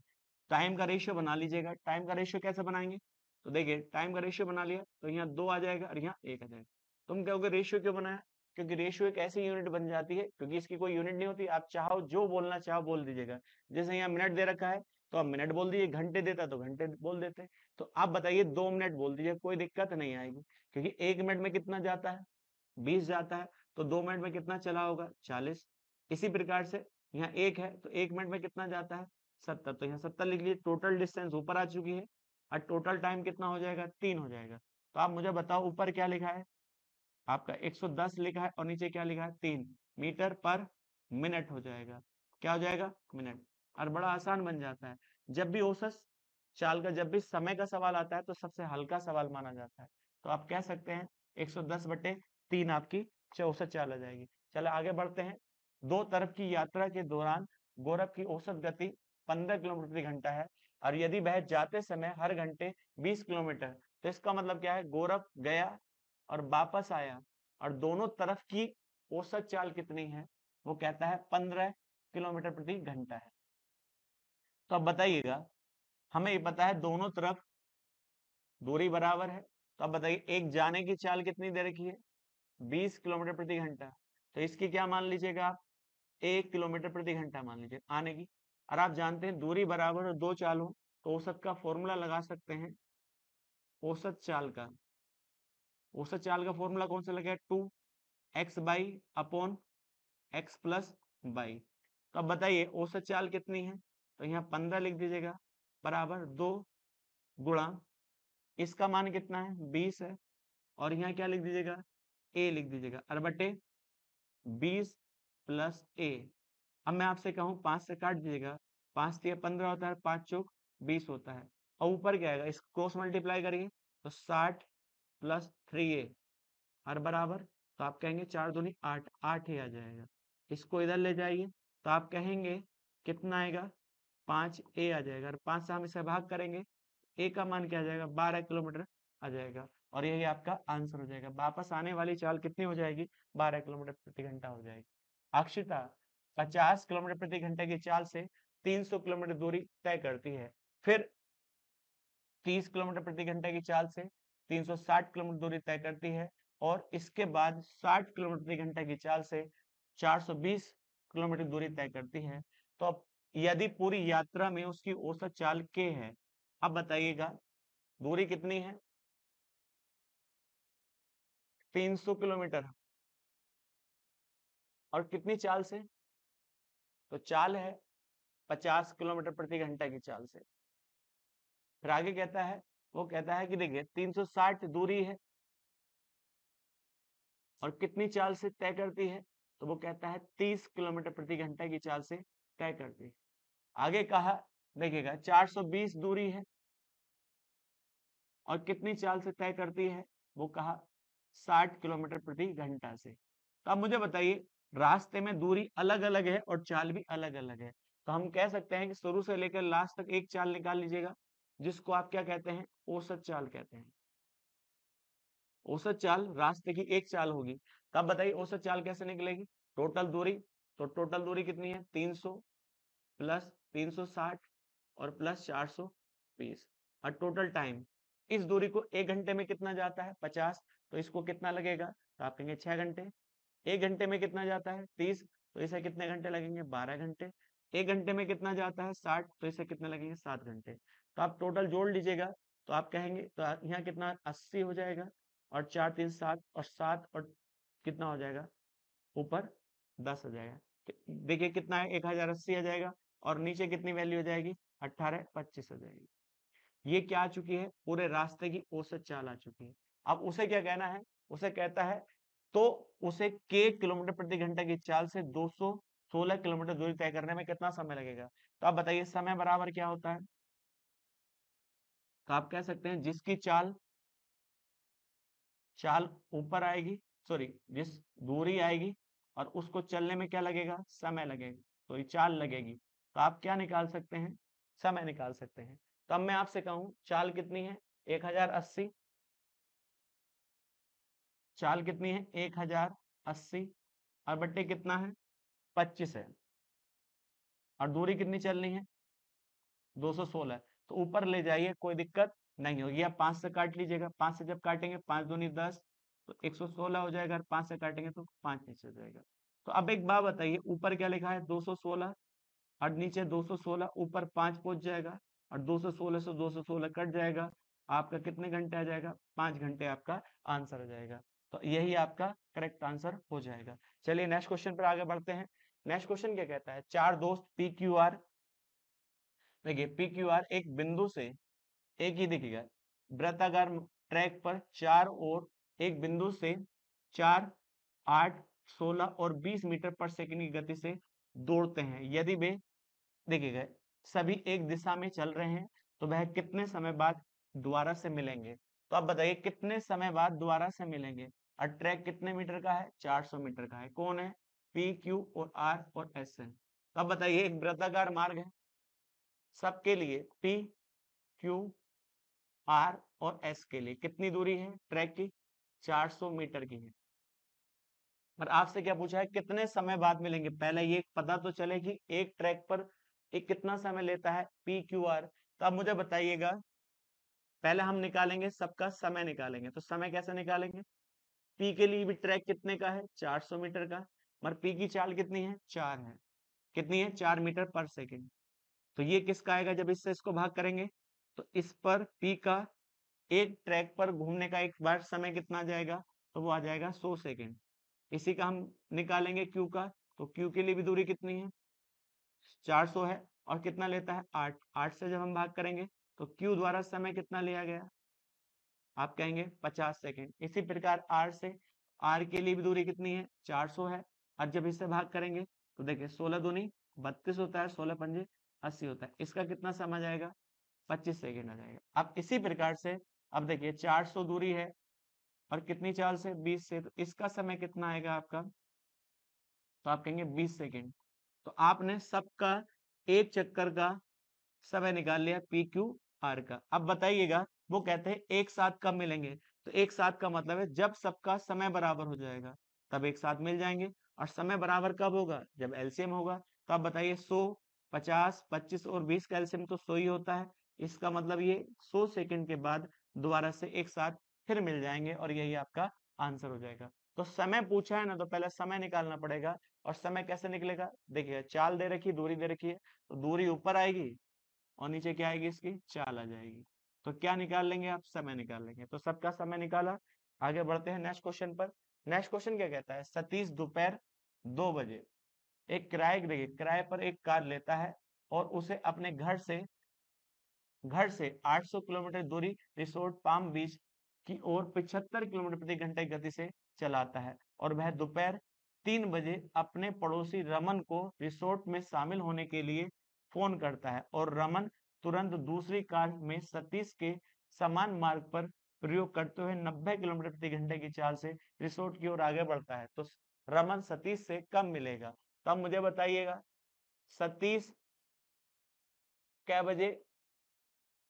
टाइम का रेशियो बना लीजिएगा। टाइम का रेशियो कैसे बनाएंगे, तो देखिए टाइम का रेशियो बना लिया तो यहाँ 2 आ जाएगा और यहाँ 1 आ जाएगा। तुम कहोगे रेशियो क्यों बनाया, क्योंकि रेशियो एक ऐसी यूनिट बन जाती है, क्योंकि इसकी कोई यूनिट नहीं होती। आप चाहो जो बोलना चाहो बोल दीजिएगा। जैसे यहाँ मिनट दे रखा है तो आप मिनट बोल दीजिए, घंटे देता तो घंटे बोल देते। तो आप बताइए 2 मिनट बोल दीजिए, कोई दिक्कत नहीं आएगी, क्योंकि 1 मिनट में कितना जाता है, 20 जाता है। तो 2 मिनट में कितना चला होगा, 40। इसी प्रकार से यहाँ 1 है तो 1 मिनट में कितना जाता है, 70। तो यहाँ 70 लिख लीजिए। टोटल डिस्टेंस ऊपर आ चुकी है, और टोटल टाइम कितना हो जाएगा, 3 हो जाएगा। तो आप मुझे बताओ ऊपर क्या लिखा है, आपका 110 लिखा है, और नीचे क्या लिखा है, 3 मीटर पर मिनट हो जाएगा। क्या हो जाएगा, मिनट। और बड़ा आसान बन जाता है। जब भी औसत चाल का, जब भी समय का सवाल आता है तो सबसे हल्का सवाल माना जाता है। तो आप कह सकते हैं 110/3 आपकी औसत चाल आ जाएगी। चलो आगे बढ़ते हैं। 2 तरफ की यात्रा के दौरान गौरव की औसत गति 15 किलोमीटर प्रति घंटा है, और यदि वह जाते समय हर घंटे 20 किलोमीटर, तो इसका मतलब क्या है, गौरव गया और वापस आया, और दोनों तरफ की औसत चाल कितनी है, वो कहता है 15 किलोमीटर प्रति घंटा है। तो अब बताइएगा, हमें ये पता है दोनों तरफ दूरी बराबर है। तो अब बताइए एक जाने की चाल कितनी दे रखी है, 20 किलोमीटर प्रति घंटा। तो इसकी क्या मान लीजिएगा आप, 1 किलोमीटर प्रति घंटा मान लीजिए आने की। और आप जानते हैं दूरी बराबर और 2 चाल हो तो औसत का फॉर्मूला लगा सकते हैं। औसत चाल का, औसत चाल का फॉर्मूला कौन सा लगा, 2x/(x+y)। तो अब बताइए औसत चाल कितनी है, तो यहाँ 15 लिख दीजिएगा, बराबर 2 गुणा, इसका मान कितना है, 20 है, और यहाँ क्या लिख दीजिएगा, a लिख दीजिएगा, और बटे 20 + a। अब मैं आपसे कहूँ 5 से काट दीजिएगा, 5 × 15 होता है, 5 × 20 होता है, और ऊपर क्या आएगा, इस क्रॉस मल्टीप्लाई करिए तो 60 + 3a, और बराबर तो आप कहेंगे 4 दूनी 8, 8 ही आ जाएगा। इसको इधर ले जाइए तो आप कहेंगे कितना आएगा, 5a आ जाएगा। और 5 से हम इसे भाग करेंगे, a का मान क्या आ जाएगा, 12 किलोमीटर आ जाएगा। और यही आपका आंसर हो जाएगा। वापस आने वाली चाल कितनी हो जाएगी, 12 किलोमीटर प्रति घंटा हो जाएगी। अक्षिता 50 किलोमीटर प्रति घंटे की चाल से 300 किलोमीटर दूरी तय करती है। फिर 30 किलोमीटर प्रति घंटे की चाल से 360 किलोमीटर दूरी तय करती है। और इसके बाद 60 किलोमीटर प्रति घंटे की चाल से 420 किलोमीटर दूरी तय करती है। तो अब यदि पूरी यात्रा में उसकी औसत चाल k है, अब बताइएगा दूरी कितनी है, 300 किलोमीटर, और कितनी चाल से, तो चाल है 50 किलोमीटर प्रति घंटा की चाल से। फिर आगे कहता है, वो कहता है कि देखिए 360 दूरी है और कितनी चाल से तय करती है, तो वो कहता है 30 किलोमीटर प्रति घंटा की चाल से तय करती है। आगे कहा देखिएगा 420 दूरी है और कितनी चाल से तय करती है, वो कहा 60 किलोमीटर प्रति घंटा से। तो अब मुझे बताइए, रास्ते में दूरी अलग अलग है और चाल भी अलग अलग है। तो हम कह सकते हैं कि शुरू से लेकर लास्ट तक एक चाल निकाल लीजिएगा, जिसको आप क्या कहते हैं, औसत चाल कहते हैं। औसत चाल रास्ते की एक चाल होगी। तब बताइए औसत चाल कैसे निकलेगी, टोटल दूरी, तो टोटल दूरी कितनी है, 300 प्लस 360 और प्लस 420। और टोटल टाइम, इस दूरी को 1 घंटे में कितना जाता है, 50, तो इसको कितना लगेगा, तो आप कहेंगे 6 घंटे। 1 घंटे में कितना जाता है, 30, तो इसे कितने घंटे लगेंगे, 12 घंटे। 1 घंटे में कितना जाता है, 60, तो इसे कितने लगेंगे, 7 घंटे। तो आप टोटल जोड़ लीजिएगा, तो आप कहेंगे तो यहाँ कितना 80 हो जाएगा, और 4 3 7 और 7 और कितना हो जाएगा, ऊपर 10 हो जाएगा। देखिए कितना है, 1080 आ जाएगा, और नीचे कितनी वैल्यू हो जाएगी, 1825 हो जाएगी। ये क्या आ चुकी है, पूरे रास्ते की औसत चाल आ चुकी है। अब उसे क्या कहना है, उसे कहता है, तो उसे k किलोमीटर प्रति घंटे की चाल से 216 किलोमीटर दूरी तय करने में कितना समय लगेगा। तो आप बताइए समय बराबर क्या होता है, तो आप कह सकते हैं जिसकी चाल चाल ऊपर आएगी, सॉरी जिस दूरी आएगी और उसको चलने में क्या लगेगा, समय लगेगा, तो ये चाल लगेगी। तो आप क्या निकाल सकते हैं, समय निकाल सकते हैं। तो अब मैं आपसे कहूं चाल कितनी है, 1080, चाल कितनी है 1080, और बट्टे कितना है 25 है, और दूरी कितनी चलनी है 216। तो ऊपर ले जाइए, कोई दिक्कत नहीं होगी। आप 5 से काट लीजिएगा, 5 से जब काटेंगे 5 दूनी 10, तो 116 हो जाएगा, और 5 से काटेंगे तो 5 नीचे हो जाएगा। तो अब एक बात बताइए, ऊपर क्या लिखा है 216, और नीचे 216, ऊपर 5 पहुंच जाएगा, और 216 से 216 कट जाएगा, आपका कितने घंटे आ जाएगा, 5 घंटे आपका आंसर हो जाएगा। तो यही आपका करेक्ट आंसर हो जाएगा। चलिए नेक्स्ट क्वेश्चन पर आगे बढ़ते हैं। नेक्स्ट क्वेश्चन क्या कहता है, चार दोस्त पी क्यू आर, देखिए पी क्यू आर एक बिंदु से, एक ही देखिएगा वृत्ताकार ट्रैक पर चार और एक बिंदु से 4, 8, 16 और 20 मीटर पर सेकंड की गति से दौड़ते हैं। यदि वे देखिएगा सभी एक दिशा में चल रहे हैं, तो वह कितने समय बाद दोबारा से मिलेंगे। तो आप बताइए कितने समय बाद दोबारा से मिलेंगे। और ट्रैक कितने मीटर का है, 400 मीटर का है। कौन है, पी क्यू और आर और एस है। तो अब बताइए एक वृत्ताकार मार्ग है, सबके लिए पी क्यू आर और एस के लिए कितनी दूरी है ट्रैक की, 400 मीटर की है। पर आपसे क्या पूछा है, कितने समय बाद मिलेंगे। पहले ये पता तो चले कि एक ट्रैक पर एक कितना समय लेता है पी क्यू आर। तो अब मुझे बताइएगा, पहले हम निकालेंगे सबका समय निकालेंगे। तो समय कैसे निकालेंगे, पी के लिए भी ट्रैक कितने का है, 400 मीटर का, मगर पी की चाल कितनी है, 4 है, कितनी है 4 मीटर पर सेकेंड। तो ये किसका आएगा, जब इससे इसको भाग करेंगे तो इस पर पी का एक ट्रैक पर घूमने का एक बार समय कितना आ जाएगा, तो वो आ जाएगा 100 सेकेंड। इसी का हम निकालेंगे क्यू का, तो क्यू के लिए भी दूरी कितनी है, 400 है, और कितना लेता है 8, 8 से जब हम भाग करेंगे तो क्यू द्वारा समय कितना लिया गया, आप कहेंगे 50 सेकेंड। इसी प्रकार आर से, आर के लिए भी दूरी कितनी है, 400 है, और जब इससे भाग करेंगे तो देखिए 16 दूनी 32 होता है, 16 पंजे 80 होता है। इसका कितना समय जाएगा, 25 सेकेंड आ जाएगा। अब इसी प्रकार से अब देखिए 400 दूरी है और कितनी चाल से 20 से, तो इसका समय कितना आएगा आपका, तो आप कहेंगे 20 सेकेंड। तो आपने सबका एक चक्कर का समय निकाल लिया पी क्यू आर का। अब बताइएगा, वो कहते हैं एक साथ कब मिलेंगे, तो एक साथ का मतलब है जब सबका समय बराबर हो जाएगा तब एक साथ मिल जाएंगे। और समय बराबर कब होगा, जब एलसीएम होगा। तो आप बताइए 100, 50, 25 और 20 का एलसीएम तो 100 ही होता है। इसका मतलब ये 100 सेकंड के बाद दोबारा से एक साथ फिर मिल जाएंगे और यही आपका आंसर हो जाएगा। तो समय पूछा है ना, तो पहले समय निकालना पड़ेगा। और समय कैसे निकलेगा, देखिए चाल दे रखी, दूरी दे रखी है, तो दूरी ऊपर आएगी और नीचे क्या आएगी, इसकी चाल आ जाएगी। तो क्या निकाल लेंगे आप, समय निकाल लेंगे। तो सबका समय निकाला। आगे बढ़ते हैं नेक्स्ट क्वेश्चन पर। नेक्स्ट क्वेश्चन क्या कहता है, सतीश दोपहर 2 बजे एक किराए, देखिए किराए पर एक कार लेता है और उसे अपने घर से 800 किलोमीटर दूरी रिसोर्ट पाम बीच की ओर 75 किलोमीटर प्रति घंटे गति से चलाता है। और वह दोपहर 3 बजे अपने पड़ोसी रमन को रिसोर्ट में शामिल होने के लिए फोन करता है और रमन तुरंत दूसरी कार में सतीश के समान मार्ग पर प्रयोग करते हुए 90 किलोमीटर प्रति घंटे की चाल से रिसोर्ट की ओर आगे बढ़ता है। तो रमन सतीश से कब मिलेगा, तब मुझे बताइएगा सतीश कै बजे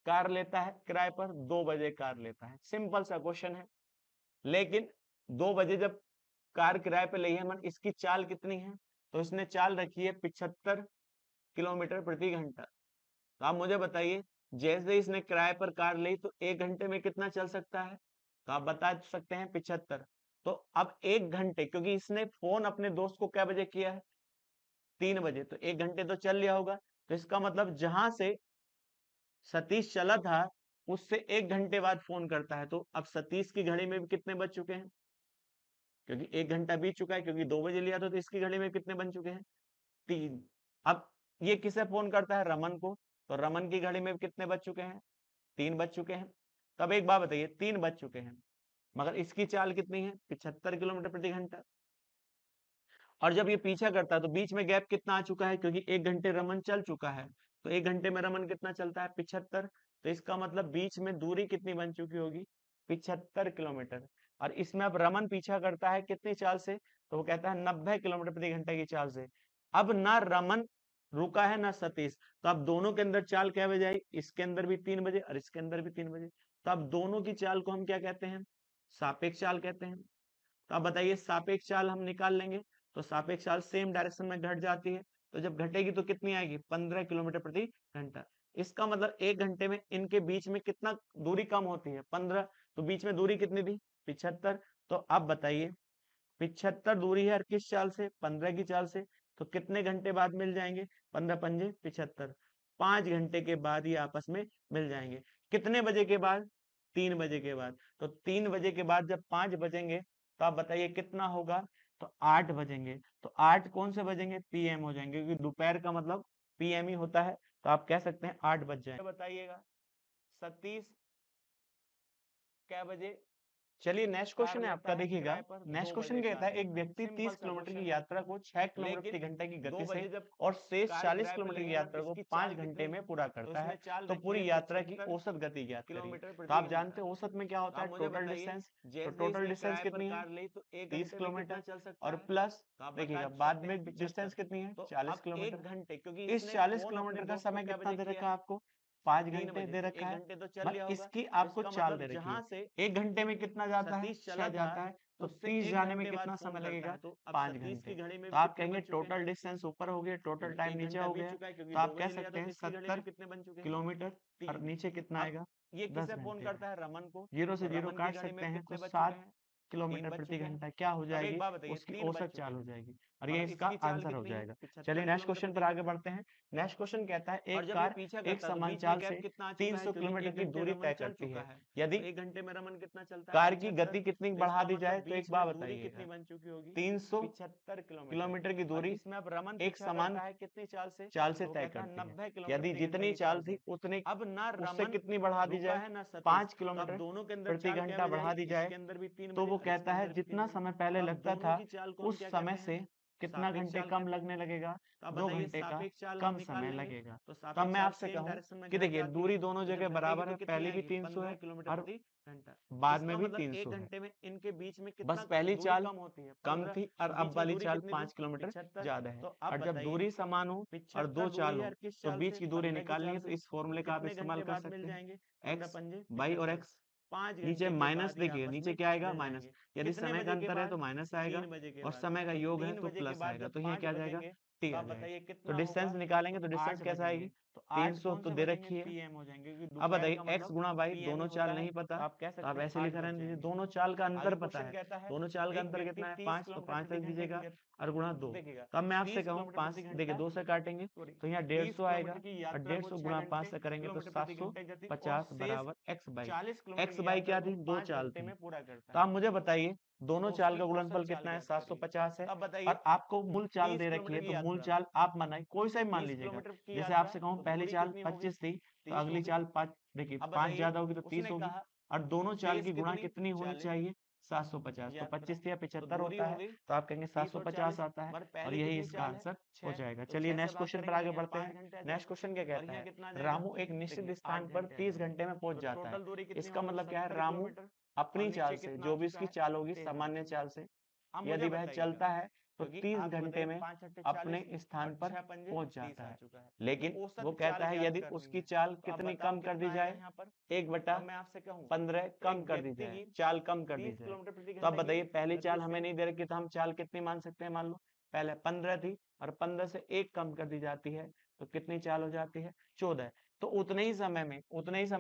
कार लेता है किराए पर, 2 बजे कार लेता है। सिंपल सा क्वेश्चन है। लेकिन 2 बजे जब कार किराए पे ली है, मन इसकी चाल कितनी है, तो इसने चाल रखी है 75 किलोमीटर प्रति घंटा। तो आप मुझे बताइए, जैसे इसने किराए पर कार ली तो 1 घंटे में कितना चल सकता है, तो आप बता सकते हैं 75। तो अब 1 घंटे, क्योंकि इसने फोन अपने दोस्त को क्या बजे किया है, 3 बजे, तो 1 घंटे तो चल लिया होगा। तो इसका मतलब जहां से सतीश चला था उससे 1 घंटे बाद फोन करता है, तो अब सतीश की घड़ी में भी कितने बज चुके हैं, क्योंकि 1 घंटा बीत चुका है, क्योंकि 2 बजे लिया था, तो इसकी घड़ी में कितने बन चुके हैं, 3। अब ये किसे फोन करता है, रमन को, तो रमन की घड़ी में कितने बज चुके हैं, 3 बज चुके हैं। तब एक बात बताइए, 3 बज चुके हैं, मगर इसकी चाल कितनी है, 75 किलोमीटर प्रति घंटा। और जब ये पीछा करता है तो बीच में गैप कितना आ चुका है, क्योंकि 1 घंटे रमन चल चुका है, तो 1 घंटे में रमन कितना चलता है, 75। तो इसका मतलब बीच में दूरी कितनी बन चुकी होगी, 75 किलोमीटर। और इसमें अब रमन पीछा करता है कितनी चाल से, तो वो कहता है 90 किलोमीटर प्रति घंटे की चाल से। अब ना रमन रुका है ना सतीश, तो अब दोनों के अंदर चाल क्या बजे आई, इसके अंदर भी 3 बजे और इसके अंदर भी 3 बजे। तो अब दोनों की चाल को हम क्या कहते हैं, सापेक्ष चाल कहते हैं। तो आप बताइए सापेक्ष चाल हम निकाल लेंगे, तो सापेक्ष चाल सेम डायरेक्शन में घट जाती है, तो जब घटेगी तो कितनी आएगी, 15 किलोमीटर प्रति घंटा। इसका मतलब 1 घंटे में इनके बीच में कितना दूरी कम होती है, 15। तो बीच में दूरी कितनी थी, 75। तो अब बताइए 75 दूरी है और किस चाल से, 15 की चाल से। तो कितने घंटे बाद मिल जाएंगे, 15 पंजे 75, 5 घंटे के बाद ये आपस में मिल जाएंगे। कितने बजे के बाद, 3 बजे के बाद। तो 3 बजे के बाद जब 5 बजेंगे तो आप बताइए कितना होगा, तो 8 बजेंगे। तो 8 कौन से बजेंगे, पीएम हो जाएंगे, क्योंकि दोपहर का मतलब पीएम ही होता है। तो आप कह सकते हैं 8 बज जाए। बताइएगा सतीश कै बजे, चलिए नेक्स्ट क्वेश्चन है आपका, देखिएगा नेक्स्ट क्वेश्चन कहता है एक व्यक्ति 30 किलोमीटर की यात्रा को 6 किलोमीटर प्रति घंटे की गति से और शेष 40 किलोमीटर की यात्रा को 5 घंटे में पूरा करता है। तो पूरी यात्रा की औसत गति ज्ञात करिए। तो आप जानते हैं औसत में क्या होता है, टोटल डिस्टेंस। तो टोटल डिस्टेंस कितनी है, 30 किलोमीटर और प्लस देखिएगा बाद में डिस्टेंस कितनी है, 40 किलोमीटर। इस 40 किलोमीटर का समय कितना दे रखा है आपको, 5 घंटे दे रखा है। बट इसकी आपको चाल दे रखी है, 1 घंटे में कितना जाता है, 6 जाता है। तो 30 जाने में कितना समय लगेगा, 5 घंटे। तो आप कहेंगे टोटल डिस्टेंस ऊपर हो गया, टोटल टाइम नीचे हो गया। तो आप कह सकते हैं 70 किलोमीटर और नीचे कितना आएगा, 10 घंटे। 0 से 0 काट सकते हैं, तो 7 किलोमीटर प्रति घंटा क्या हो जाएगी, उसकी औसत चाल हो जाएगी। और ये इसका आंसर हो जाएगा। चलिए नेक्स्ट क्वेश्चन पर आगे बढ़ते हैं। नेक्स्ट क्वेश्चन कहता है एक कार एक समान चाल से 300 किलोमीटर की दूरी तय करती है, यदि 1 घंटे में रमन कितना चलता है, कार की गति कितनी बढ़ा दी जाए, तो एक बात बताइए 375 किलोमीटर की दूरी इसमें अब रमन एक समान कितनी चाल से तय करती है। यदि जितनी चाल थी उतनी अब ना उससे कितनी बढ़ा दी जाए, 5 किलोमीटर प्रति घंटा बढ़ा दी जाए। तो वो कहता है जितना समय पहले लगता था उस समय से कितना घंटे कम लगने लगेगा, तो आप 2 बताइए घंटे का सापेक्ष चाल हम कम निकाल समय लेंगे। लगेगा। तो तो अब सापेक्ष मैं चाल आपसे सेम कहूँ डायरेक्शन में कि घड़ा के देखिए आती है, दूरी दोनों तो जब जगह घटेगी बराबर तो है, कितनी पहली भी आएगी? 300 15 है किलोमीटर और प्रति घंटा। बाद में इसका भी मतलब 1 300 है। घंटे में इनके बीच में बस कितना पहली दूरी चाल कम होती है? कम 15। थी और और अब बीच में वाली दूरी चाल कितनी थी? 5 किलोमीटर 75। ज्यादा है। तो अब और जब बताइए दूरी समान हो और 2 75 दूरी चाल है हो यार किस तो चाल बीच से? की दूरी 15 की निकालनी चाल है, तो से। इस तो फॉर्मूले का आप कितने इस्तेमाल घंटे कर बाद मिल सकते हैं। जाएंगे? 15 एक्स पंजे बाई और 75। एक्स 5 नीचे घंटे के माइनस, बाद ये देखिए आपस नीचे में क्या आएगा मिल माइनस, जाएंगे। यदि कितने समय का बजे के अंतर है तो बाद? माइनस आएगा 3 बजे के और बाद। समय का तो योग है 3 तो बजे के प्लस बाद आएगा, जब तो ये 5 क्या आ जाएगा, बजेंगे टी तो आ आप जाएगा। बताइए तो कितना डिस्टेंस होगा? निकालेंगे तो तो डिस्टेंस 8 कैसा बजेंगे। आएगी, तो 8 300 कौन तो से दे बजेंगे? रखी है। पीएम हो जाएंगे, क्योंकि अब दोपहर बताइए का एक्स मतलब गुणा बाई, पीएम दोनों में चाल होता है। नहीं पता तो आप कह तो सकते आप हैं ऐसे 8 लिखा बज रहने दीजिए, जाएंगे। दोनों चाल का आगे अंतर पता क्वेश्चन है, कहता है दोनों चाल का एक अंतर व्यक्ति कितना है, 30 5, तो किलोमीटर 5 प्रति रख घंटे की दीजिएगा और गुणा तो 2। देखिएगा तो अब मैं आपसे 30 कहूँ किलोमीटर प्रति 5, देखिए घंटा 2 से काटेंगे सॉरी तो यहाँ 30 150 आएगा किलोमीटर की और यात्रा को 150 6 गुणा 5 घंटे से करेंगे तो किलोमीटर प्रति घंटे जाती है और 750 शेष बराबर एक्स बाई। 40 किलोमीटर एक्स की बाई यात्रा क्या को थी, 2 5 चाल घंटे थी। में पूरा करता तो है। आप मुझे बताइए दोनों तो चाल उसकी का औसत गुणनफल चाल कितना है, ज्ञात करिए। 750 है। अब बताइए और आपको मूल चाल 30 दे रखी किलोमीटर है की तो मूल यात्रा चाल आप बनाए, कोई सा भी मान 30 लीजिएगा। किलोमीटर की जैसे यात्रा आपसे कहूँ तो पहली दूरी चाल कितनी होगी? 25 थी तो 30 अगली होगी। चाल 5, देखिए अब 5 बताइए ज्यादा होगी तो 30 उसने होगी। कहा और दोनों चाल शेष की गुणा कितनी? कितनी होनी 40 चाहिए, 750। तो यात्रा। 25 या तो 75 दूरी होता है, होगी तो आप कहेंगे 30 और 750 40। आता है पर और पहले यही कितनी इसका चाल है? आंसर हो 6। जाएगा। तो चलिए 6 से नेक्स्ट भाग क्वेश्चन पर करेंगे तो आगे यहाँ बढ़ते 5 हैं। घंटे आ नेक्स्ट जाएगा। क्वेश्चन क्या और कहता यहाँ है, कितना आ जाएगा? रामू एक निश्चित देखिए स्थान 8 पर घंटे आ 30 जाएगा। घंटे में पहुंच तो जाता है। टोटल दूरी कितनी इसका होगी? मतलब क्या है, 70 रामू किलोमीटर। और अपनी चाल नीचे से, कितना आ जो भी चुका उसकी है? चाल होगी 13 आ सामान्य चुका है। चाल से, अब मुझे यदि वह बताइएगा चलता है तो क्योंकि 30 आपसे घंटे बताइए में 5 अट्ठे अपने 40 स्थान और पर 6 पंजे पहुंच 30 जाता आ है। चुका है। तो लेकिन वो औसत चाल कहता है ज्ञात यदि करनी उसकी है। चाल तो अब कितनी बताओ कम कर दी कितना आएगा जाए, यहाँ पर? 1 तो बटा अब मैं आपसे कहूँ 15 तो कम एक कर दी व्यक्ति जाए, की चाल कम कर दी 30 जाए। किलोमीटर प्रति तो अब घंटे की बताइए पहली गति चाल हमें से नहीं दे रखी तो हम चाल कितनी मान सकते हैं, मान लो पहले 15 थी और 15 से 1 कम कर दी जाती है तो कितनी चाल हो जाती है, 14। तो उतने ही समय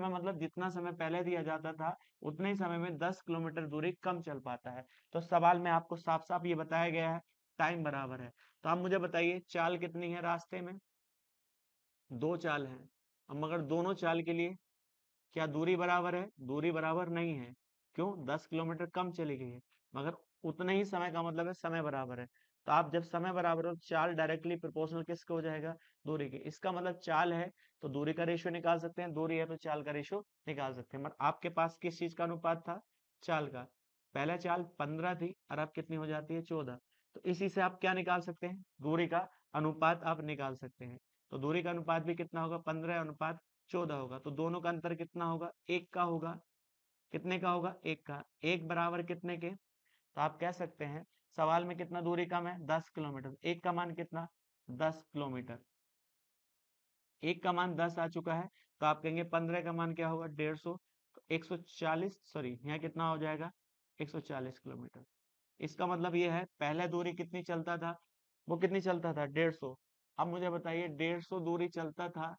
मतलब जितना समय पहले दिया जाता था उतने ही समय में 10 किलोमीटर दूरी कम चल पाता है। तो सवाल में आपको साफ साफ ये बताया गया है टाइम बराबर है। तो आप मुझे बताइए चाल कितनी है रास्ते में, 2 चाल है। अब मगर दोनों चाल के लिए क्या दूरी बराबर है, दूरी बराबर नहीं है। क्यों, 10 किलोमीटर कम चली गई है, मगर उतने ही समय का मतलब है समय बराबर है। तो आप जब समय बराबर हो चाल डायरेक्टली प्रोपोर्शनल किसके हो जाएगा, दूरी के। इसका मतलब चाल है तो दूरी का रेशियो निकाल सकते हैं, दूरी है तो चाल का रेशियो निकाल सकते हैं। मगर आपके पास किस चीज का अनुपात था, चाल का। पहले चाल 15 थी और अब कितनी हो जाती है, 14। तो इसी से आप क्या निकाल सकते हैं, दूरी का अनुपात आप निकाल सकते हैं। तो दूरी का अनुपात भी कितना होगा, 15 अनुपात 14 होगा। तो दोनों का अंतर कितना होगा, 1 का होगा। कितने का होगा, 1 का। 1 बराबर कितने के, तो आप कह सकते हैं सवाल में कितना दूरी कम है, 10 किलोमीटर। 1 का मान कितना, 10 किलोमीटर। 1 का मान 10 आ चुका है तो आप कहेंगे 15 का मान क्या होगा, 150। 140, सॉरी यहाँ कितना हो जाएगा, 140 किलोमीटर। इसका मतलब ये है पहले दूरी कितनी चलता था, वो कितनी चलता था, 150। अब मुझे बताइए 150 दूरी चलता था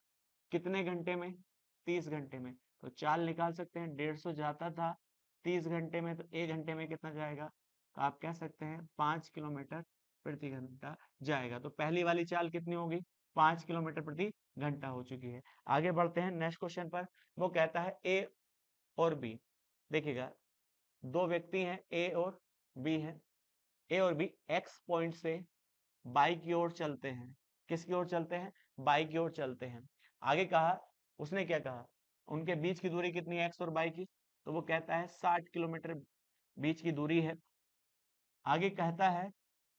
कितने घंटे में, 30 घंटे में। तो चाल निकाल सकते हैं, 150 जाता था 30 घंटे में, तो 1 घंटे में कितना जाएगा, तो आप कह सकते हैं 5 किलोमीटर प्रति घंटा जाएगा। तो पहली वाली चाल कितनी होगी, 5 किलोमीटर प्रति घंटा हो चुकी है। आगे बढ़ते हैं नेक्स्ट क्वेश्चन पर। वो कहता है ए और बी, देखिएगा दो व्यक्ति हैं ए और बी हैं। ए और बी एक्स पॉइंट से बाई की ओर चलते हैं। किसकी ओर चलते हैं, बाई की ओर चलते हैं। आगे कहा, उसने क्या कहा, उनके बीच की दूरी कितनी है एक्स और बाई की, तो वो कहता है 60 किलोमीटर बीच की दूरी है। आगे कहता है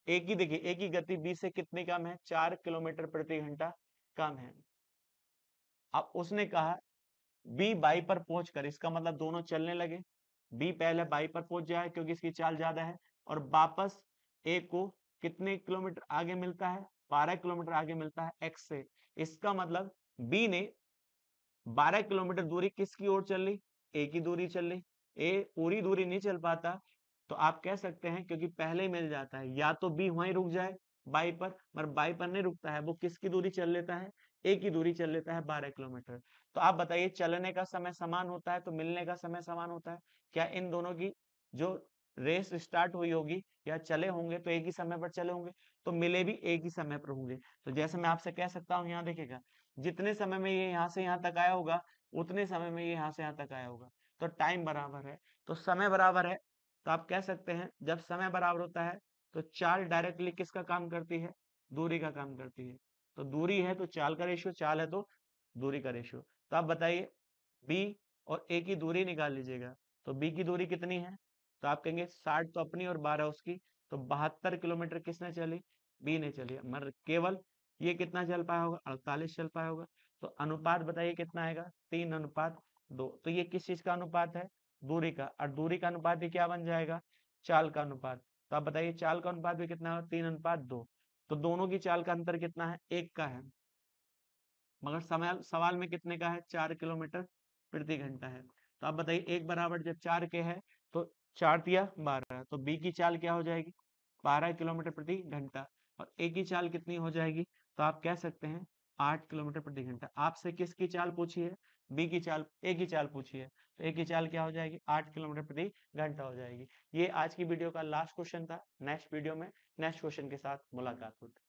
एक ही, देखिए एक ही गति बी से कितनी कम है, 4 किलोमीटर प्रति घंटा कम है। अब उसने कहा बी बाई पर पहुंचकर, इसका मतलब दोनों चलने लगे। बी पहले बाई पर पहुंच जाए क्योंकि इसकी चाल ज्यादा है, और वापस ए को कितने किलोमीटर आगे मिलता है, 12 किलोमीटर आगे मिलता है एक्स से। इसका मतलब बी ने 12 किलोमीटर दूरी किसकी ओर चल ली, ए की दूरी चल ली। ए पूरी दूरी नहीं चल पाता तो आप कह सकते हैं क्योंकि पहले ही मिल जाता है, या तो बी वहीं रुक जाए बाई पर, मगर बाई पर नहीं रुकता है, वो किसकी दूरी चल लेता है, ए की दूरी चल लेता है 12 किलोमीटर। तो आप बताइए चलने का समय समान होता है तो मिलने का समय समान होता है, क्या इन दोनों की जो रेस स्टार्ट हुई होगी या चले होंगे तो एक ही समय पर चले होंगे, तो मिले भी एक ही समय पर होंगे। तो जैसे मैं आपसे कह सकता हूँ, यहाँ देखिएगा जितने समय में ये यहाँ से यहाँ तक आया होगा उतने समय में ये यहाँ से यहाँ तक आया होगा। तो टाइम बराबर है तो समय बराबर है। तो आप कह सकते हैं जब समय बराबर होता है तो चाल डायरेक्टली किसका काम करती है, दूरी का काम करती है। तो दूरी है तो चाल का रेशियो, चाल है तो दूरी का रेशियो। तो आप बताइए बी और ए की दूरी निकाल लीजिएगा। तो बी की दूरी कितनी है, तो आप कहेंगे 60 तो अपनी और 12 उसकी, तो 72 किलोमीटर किसने चली, बी ने चलिए मगर केवल ये कितना चल पाया होगा, 48 चल पाया होगा। तो अनुपात बताइए कितना आएगा, 3:2। तो ये किस चीज का अनुपात है, दूरी का, और दूरी का अनुपात ये क्या बन जाएगा, चाल का अनुपात। तो आप बताइए चाल का अनुपात भी कितना है, 3:2। तो दोनों की चाल का अंतर कितना है, 1 का है, मगर सवाल सवाल में कितने का है, 4 किलोमीटर प्रति घंटा है। तो आप बताइए 1 बराबर जब 4 के है तो 4 तिया 12, तो बी की चाल क्या हो जाएगी, 12 किलोमीटर प्रति घंटा। और ए की चाल कितनी हो जाएगी, तो आप कह सकते हैं 8 किलोमीटर प्रति घंटा। आपसे किसकी चाल पूछी है, बी की चाल, ए की चाल पूछी है, तो ए की चाल क्या हो जाएगी, 8 किलोमीटर प्रति घंटा हो जाएगी। ये आज की वीडियो का लास्ट क्वेश्चन था। नेक्स्ट वीडियो में नेक्स्ट क्वेश्चन के साथ मुलाकात होगी।